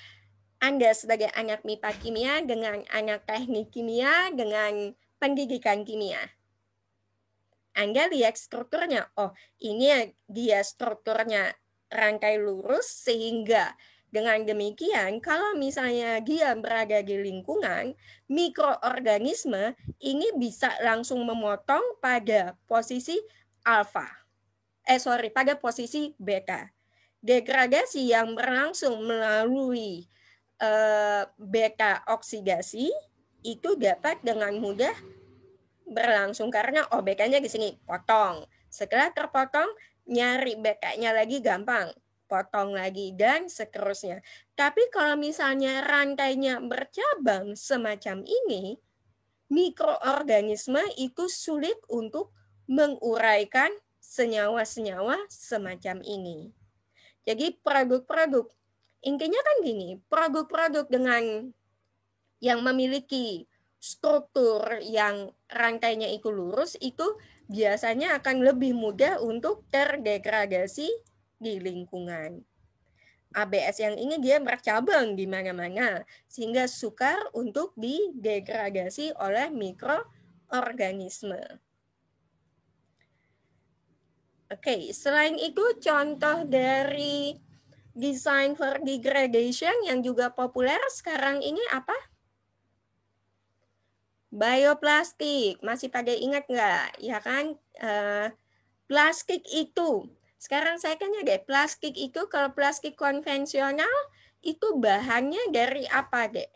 Anda sebagai anak MIPA kimia dengan anak teknik kimia dengan pendidikan kimia. Anda lihat strukturnya, oh ini dia strukturnya rangkai lurus, sehingga dengan demikian kalau misalnya dia berada di lingkungan, mikroorganisme ini bisa langsung memotong pada posisi pada posisi beta. Degradasi yang berlangsung melalui beta oksidasi itu dapat dengan mudah berlangsung karena beta-nya di sini potong. Setelah terpotong, nyari beta-nya lagi gampang, potong lagi dan seterusnya. Tapi kalau misalnya rantainya bercabang semacam ini, mikroorganisme itu sulit untuk menguraikan senyawa-senyawa semacam ini. Jadi produk-produk intinya kan gini, produk-produk dengan yang memiliki struktur yang rantainya itu lurus itu biasanya akan lebih mudah untuk terdegradasi di lingkungan. ABS yang ini dia bercabang di mana-mana sehingga sukar untuk didegradasi oleh mikroorganisme. Oke, selain itu contoh dari design for degradation yang juga populer sekarang ini apa? Bioplastik, masih pada ingat nggak? Ya kan, plastik itu, sekarang saya tanya deh, plastik itu kalau plastik konvensional, itu bahannya dari apa deh?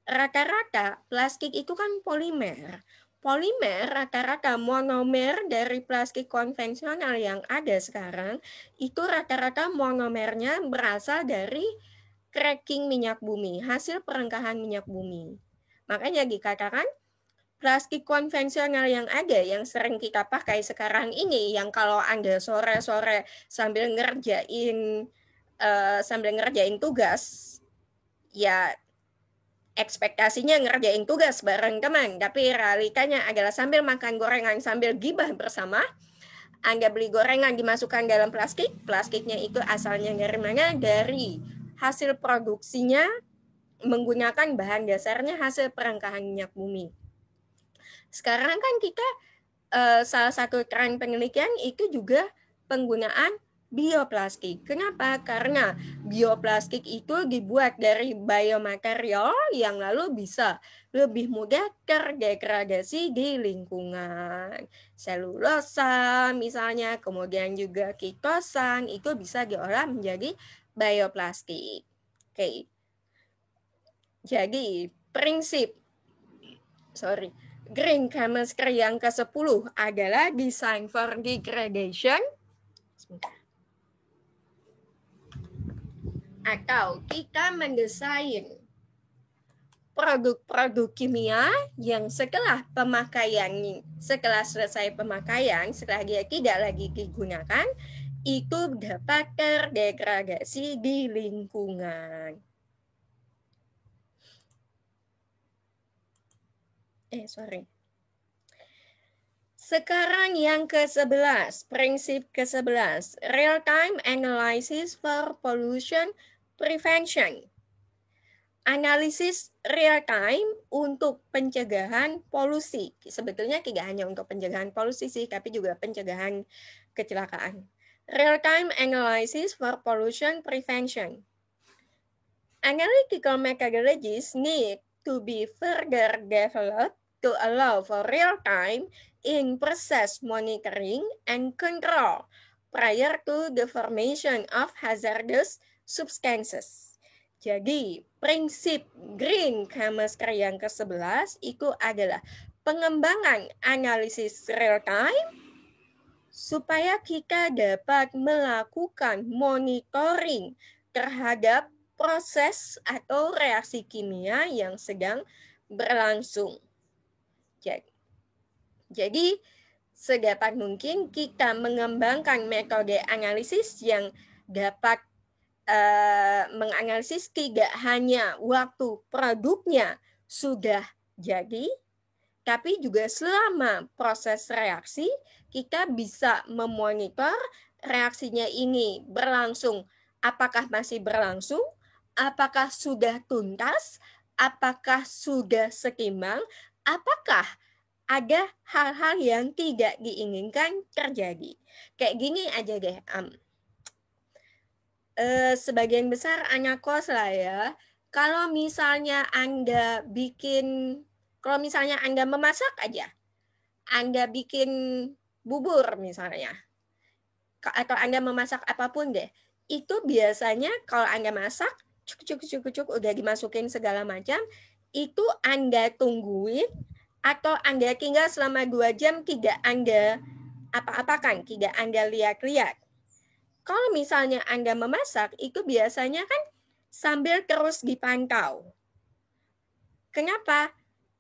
Rata-rata plastik itu kan polimer. Polimer rata-rata monomer dari plastik konvensional yang ada sekarang, itu rata-rata monomernya berasal dari cracking minyak bumi, hasil perengkahan minyak bumi. Makanya dikatakan plastik konvensional yang ada, yang sering kita pakai sekarang ini, yang kalau Anda sore-sore sambil ngerjain tugas, ya ekspektasinya ngerjain tugas bareng teman, tapi realitanya adalah sambil makan gorengan, sambil gibah bersama, Anda beli gorengan dimasukkan dalam plastik, plastiknya itu asalnya dari mana? Dari hasil produksinya menggunakan bahan dasarnya hasil perengkahan minyak bumi. Sekarang kan kita salah satu tren penelitian itu juga penggunaan bioplastik. Kenapa? Karena bioplastik itu dibuat dari biomaterial yang lalu bisa lebih mudah terdegradasi di lingkungan. Selulosa misalnya, kemudian juga kitosan, itu bisa diolah menjadi bioplastik. Oke. Jadi, green chemistry yang ke-10 adalah design for degradation atau kita mendesain produk-produk kimia yang setelah selesai pemakaian, setelah dia tidak lagi digunakan, itu dapat terdegradasi di lingkungan. Sekarang yang ke-11, prinsip ke-11, real-time analysis for pollution prevention. Analisis real-time untuk pencegahan polusi. Sebetulnya tidak hanya untuk pencegahan polusi sih, tapi juga pencegahan kecelakaan. Real-time analysis for pollution prevention. Analytical methodologies need to be further developed to allow for real-time in-process monitoring and control prior to the formation of hazardous substances. Jadi, prinsip green chemistry yang ke-11 itu adalah pengembangan analisis real-time supaya kita dapat melakukan monitoring terhadap proses atau reaksi kimia yang sedang berlangsung. Jadi, sedapat mungkin kita mengembangkan metode analisis yang dapat menganalisis tidak hanya waktu produknya sudah jadi, tapi juga selama proses reaksi, kita bisa memonitor reaksinya ini berlangsung. Apakah masih berlangsung? Apakah sudah tuntas? Apakah sudah seimbang? Apakah ada hal-hal yang tidak diinginkan terjadi? Kayak gini aja deh, sebagian besar anak kos lah ya. Kalau misalnya Anda memasak aja, Anda bikin bubur misalnya, atau Anda memasak apapun deh, itu biasanya kalau Anda masak, cuk udah dimasukin segala macam, itu Anda tungguin atau Anda tinggal selama 2 jam tidak Anda apa-apakan, tidak Anda lihat-lihat. Kalau misalnya Anda memasak, itu biasanya kan sambil terus dipantau. Kenapa?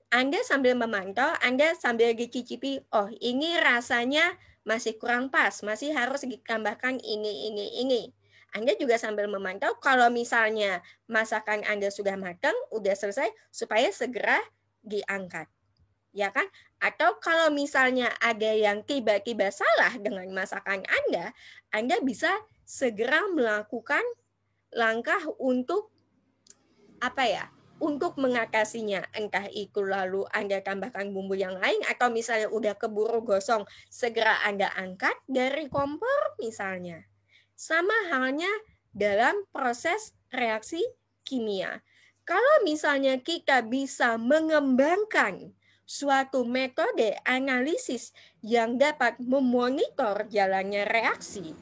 Anda sambil memantau, Anda sambil dicicipi, oh ini rasanya masih kurang pas, masih harus ditambahkan ini. Anda juga sambil memantau, kalau misalnya masakan Anda sudah matang, udah selesai, supaya segera diangkat. Ya kan? Atau kalau misalnya ada yang tiba-tiba salah dengan masakan Anda bisa segera melakukan langkah untuk untuk mengatasinya. Entah itu lalu Anda tambahkan bumbu yang lain, atau misalnya udah keburu gosong, segera Anda angkat dari kompor misalnya. Sama halnya dalam proses reaksi kimia. Kalau misalnya kita bisa mengembangkan suatu metode analisis yang dapat memonitor jalannya reaksi.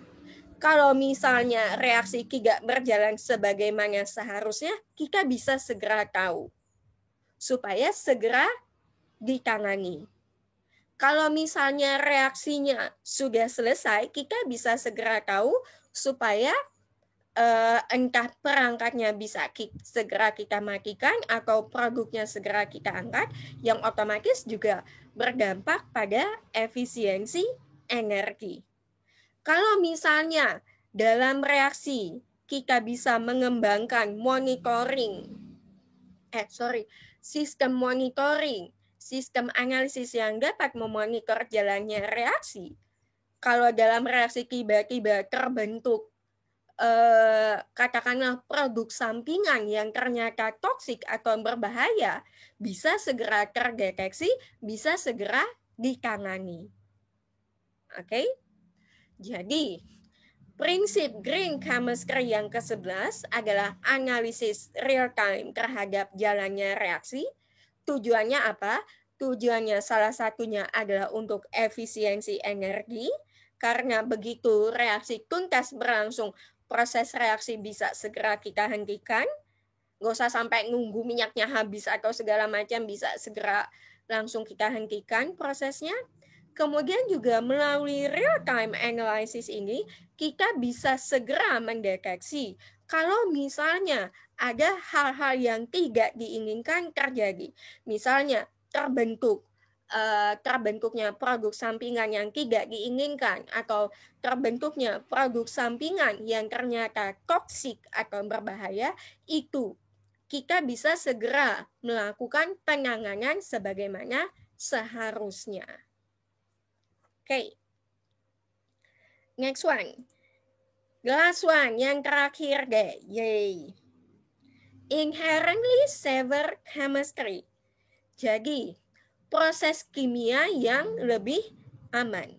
Kalau misalnya reaksi tidak berjalan sebagaimana seharusnya, kita bisa segera tahu, supaya segera ditangani. Kalau misalnya reaksinya sudah selesai, kita bisa segera tahu supaya entah perangkatnya bisa segera kita matikan atau produknya segera kita angkat, yang otomatis juga berdampak pada efisiensi energi. Kalau misalnya dalam reaksi kita bisa mengembangkan sistem monitoring, sistem analisis yang dapat memonitor jalannya reaksi. Kalau dalam reaksi tiba-tiba terbentuk katakanlah produk sampingan yang ternyata toksik atau berbahaya, bisa segera terdeteksi, bisa segera ditangani. Oke? Jadi, prinsip green chemistry yang ke-11 adalah analisis real time terhadap jalannya reaksi. Tujuannya apa? Tujuannya salah satunya adalah untuk efisiensi energi, karena begitu reaksi tuntas berlangsung, proses reaksi bisa segera kita hentikan. Nggak usah sampai nunggu minyaknya habis atau segala macam, bisa segera langsung kita hentikan prosesnya. Kemudian juga melalui real-time analysis ini, kita bisa segera mendeteksi kalau misalnya ada hal-hal yang tidak diinginkan terjadi. Misalnya terbentuknya produk sampingan yang tidak diinginkan atau terbentuknya produk sampingan yang ternyata toksik atau berbahaya, itu kita bisa segera melakukan penanganan sebagaimana seharusnya. Okay. Next one. Last one, yang terakhir deh. Yay. Inherently safer chemistry. Jadi, proses kimia yang lebih aman.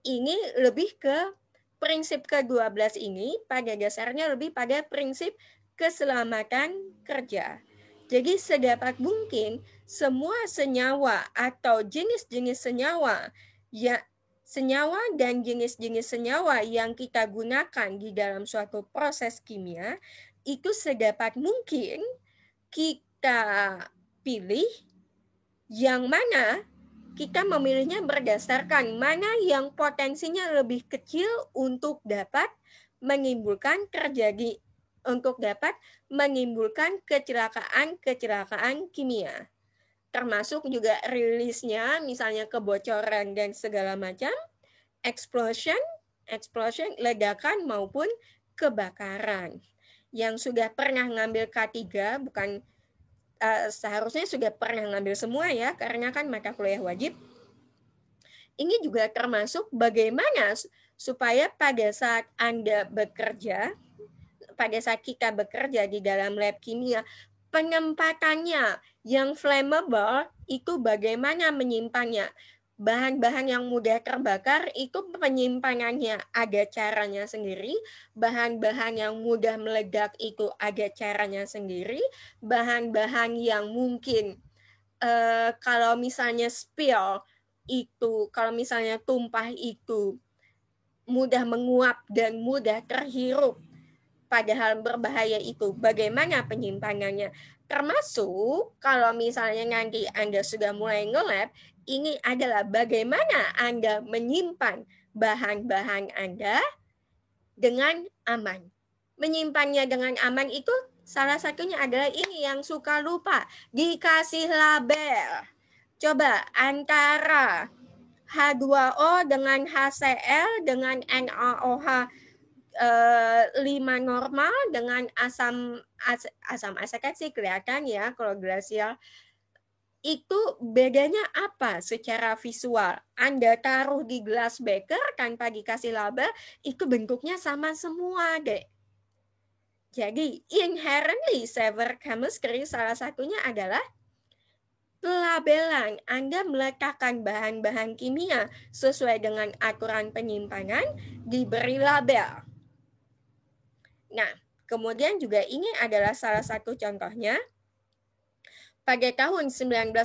Ini lebih ke prinsip ke-12 ini, pada dasarnya lebih pada prinsip keselamatan kerja. Jadi sedapat mungkin semua senyawa atau jenis-jenis senyawa dan jenis-jenis senyawa yang kita gunakan di dalam suatu proses kimia itu sedapat mungkin kita pilih yang mana kita memilihnya berdasarkan mana yang potensinya lebih kecil untuk dapat menimbulkan kecelakaan kimia. Termasuk juga rilisnya, misalnya kebocoran dan segala macam, explosion, ledakan maupun kebakaran. Yang sudah pernah ngambil K3, bukan seharusnya sudah pernah ngambil semua ya, karena kan mata kuliah wajib. Ini juga termasuk bagaimana supaya pada saat Anda bekerja, pada saat kita bekerja di dalam lab kimia, penempatannya yang flammable itu bagaimana menyimpannya. Bahan-bahan yang mudah terbakar itu penyimpanannya ada caranya sendiri, bahan-bahan yang mudah meledak itu ada caranya sendiri, bahan-bahan yang mungkin kalau misalnya spill itu, kalau misalnya tumpah itu mudah menguap dan mudah terhirup, padahal berbahaya itu, bagaimana penyimpanannya. Termasuk kalau misalnya nanti Anda sudah mulai nge-lab, ini adalah bagaimana Anda menyimpan bahan-bahan Anda dengan aman. Menyimpannya dengan aman itu salah satunya adalah ini yang suka lupa, dikasih label. Coba antara H2O dengan HCl dengan NaOH 5 normal dengan asam asetat sih kelihatan ya kalau glasial. Itu bedanya apa secara visual? Anda taruh di glass beaker tanpa dikasih label, itu bentuknya sama semua deh. Jadi inherently safer chemistry salah satunya adalah pelabelan. Anda meletakkan bahan-bahan kimia sesuai dengan aturan penyimpanan, diberi label. Nah, kemudian juga ini adalah salah satu contohnya. Pada tahun 1984,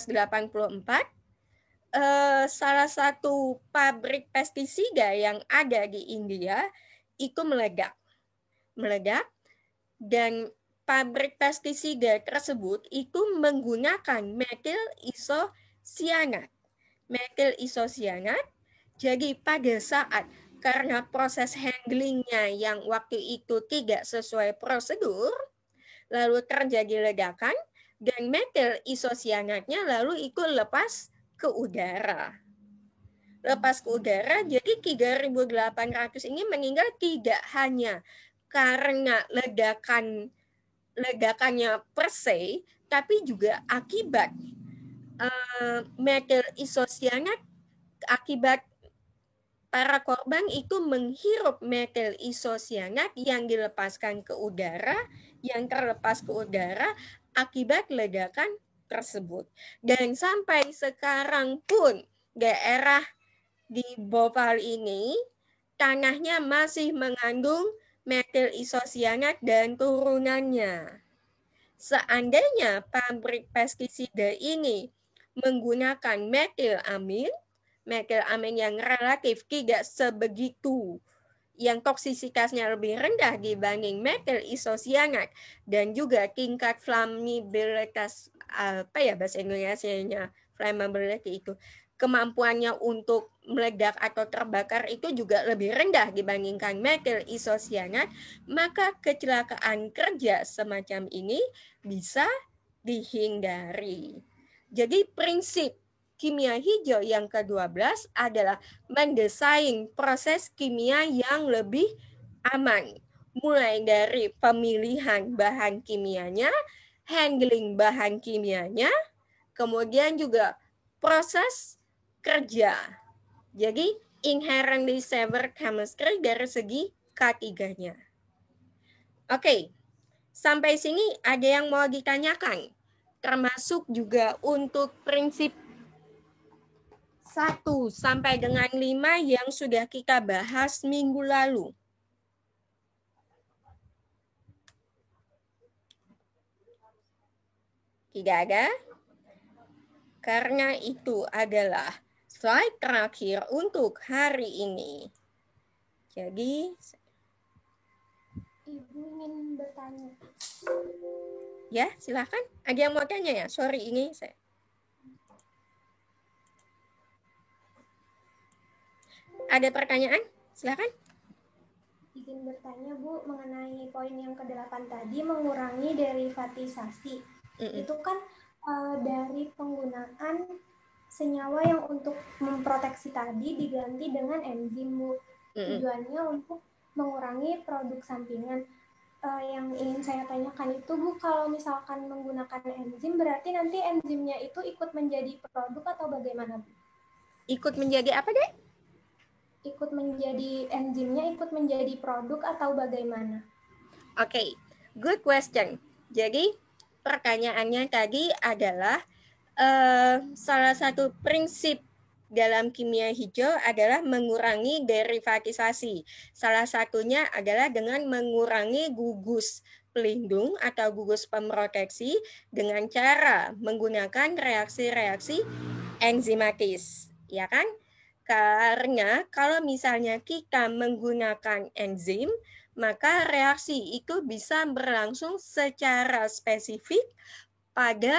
salah satu pabrik pestisida yang ada di India itu meledak. Dan pabrik pestisida tersebut itu menggunakan metil isosianat. Jadi pada saat karena proses handlingnya yang waktu itu tidak sesuai prosedur, lalu terjadi ledakan, dan metil isosianatnya lalu ikut lepas ke udara. Lepas ke udara, jadi 3.800 ini meninggal tidak hanya karena ledakannya per se, tapi juga akibat metil isosianat, akibat para korban itu menghirup metil isosianat yang dilepaskan ke udara, yang terlepas ke udara akibat ledakan tersebut. Dan sampai sekarang pun daerah di Bhopal ini tanahnya masih mengandung metil isosianat dan turunannya. Seandainya pabrik pestisida ini menggunakan metilamin yang relatif tidak sebegitu, yang toksisitasnya lebih rendah dibanding metil isosianat, dan juga tingkat flammabilitas, bahasa Indonesianya flammability itu, kemampuannya untuk meledak atau terbakar itu juga lebih rendah dibandingkan metil isosianat, maka kecelakaan kerja semacam ini bisa dihindari. Jadi prinsip kimia hijau yang ke-12 adalah mendesain proses kimia yang lebih aman, mulai dari pemilihan bahan kimianya, handling bahan kimianya, kemudian juga proses kerja. Jadi inherently safer chemistry dari segi K3-nya. Oke, sampai sini ada yang mau ditanyakan? Termasuk juga untuk prinsip 1 sampai dengan 5 yang sudah kita bahas minggu lalu. Tidak ada? Karena itu adalah slide terakhir untuk hari ini. Jadi, Ibu ingin bertanya. Ya, silakan. Ada yang mau tanya ya? Sorry, ini saya. Ada pertanyaan? Silakan. Izin bertanya, Bu, mengenai poin yang ke-8 tadi, mengurangi derivatisasi. Itu kan dari penggunaan senyawa yang untuk memproteksi tadi diganti dengan enzim, Bu. Tujuannya untuk mengurangi produk sampingan. Yang ingin saya tanyakan itu, Bu, kalau misalkan menggunakan enzim, berarti nanti enzimnya itu ikut menjadi produk atau bagaimana, Bu? Ikut menjadi apa, Dek? Ikut menjadi enzimnya, ikut menjadi produk atau bagaimana? Oke, good question. Jadi pertanyaannya tadi adalah salah satu prinsip dalam kimia hijau adalah mengurangi derivatisasi. Salah satunya adalah dengan mengurangi gugus pelindung atau gugus pemproteksi dengan cara menggunakan reaksi-reaksi enzimatis, ya kan? Karena kalau misalnya kita menggunakan enzim, maka reaksi itu bisa berlangsung secara spesifik pada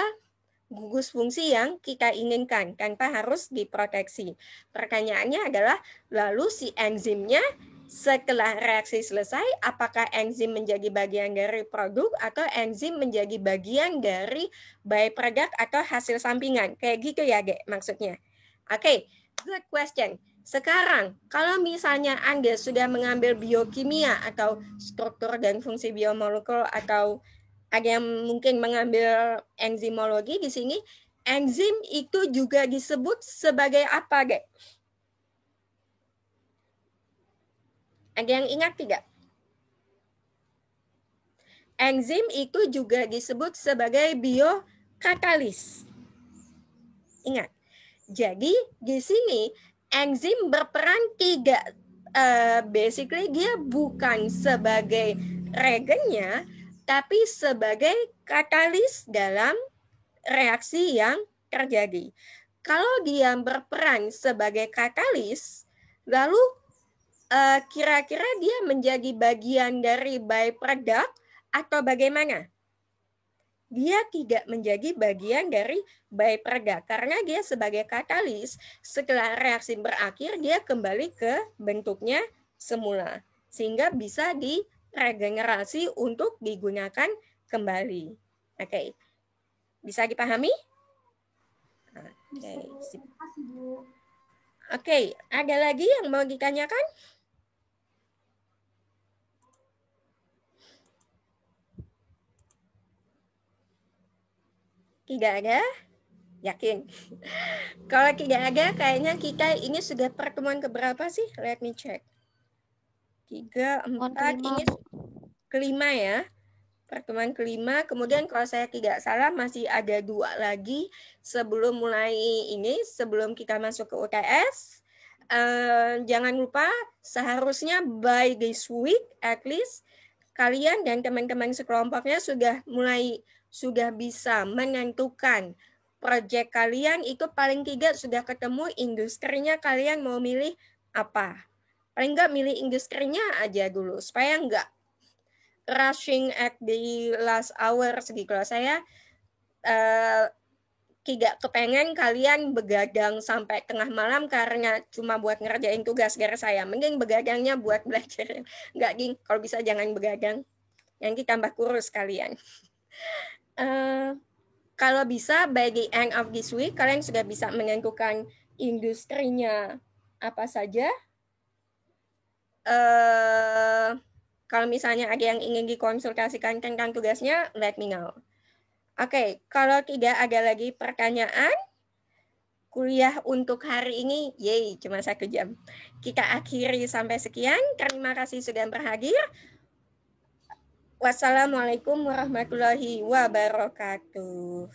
gugus fungsi yang kita inginkan tanpa harus diproteksi. Pertanyaannya adalah, lalu si enzimnya setelah reaksi selesai, apakah enzim menjadi bagian dari produk atau enzim menjadi bagian dari byproduct atau hasil sampingan? Kayak gitu ya, Dek, maksudnya. Oke, good question. Sekarang, kalau misalnya Anda sudah mengambil biokimia atau struktur dan fungsi biomolekul, atau ada yang mungkin mengambil enzimologi di sini, enzim itu juga disebut sebagai apa, Dek? Ada yang ingat tidak? Enzim itu juga disebut sebagai biokatalis. Ingat. Jadi di sini enzim berperan tidak, basically dia bukan sebagai reagennya, tapi sebagai katalis dalam reaksi yang terjadi. Kalau dia berperan sebagai katalis, lalu kira-kira dia menjadi bagian dari byproduct atau bagaimana? dia tidak menjadi bagian dari byproduct karena dia sebagai katalis setelah reaksi berakhir dia kembali ke bentuknya semula sehingga bisa diregenerasi untuk digunakan kembali. Oke. Bisa dipahami? Oke, ada lagi yang mau ditanyakan? Tidak ada? Yakin? Kalau tidak ada, kayaknya kita ini sudah pertemuan keberapa sih? Let me check. 3, 4, ini kelima ya. Pertemuan kelima. Kemudian kalau saya tidak salah masih ada 2 lagi sebelum mulai ini, sebelum kita masuk ke UTS. Jangan lupa seharusnya by this week at least kalian dan teman-teman sekelompoknya sudah bisa menentukan proyek kalian itu paling tidak sudah ketemu industrinya kalian mau milih apa. Paling enggak milih industrinya aja dulu supaya enggak rushing at the last hour. Kalau saya tidak kepengen kalian begadang sampai tengah malam karena cuma buat ngerjain tugas dari saya. Mending begadangnya buat belajar. Enggak, Ging. Kalau bisa jangan begadang. Nanti tambah kurus kalian. Kalau bisa, by the end of this week, kalian sudah bisa menentukan industrinya apa saja. Kalau misalnya ada yang ingin dikonsultasikan tentang tugasnya, let me know. Oke, kalau tidak ada lagi pertanyaan, kuliah untuk hari ini, yay, cuma 1 jam. Kita akhiri sampai sekian. Terima kasih sudah berhadir. Wassalamualaikum warahmatullahi wabarakatuh.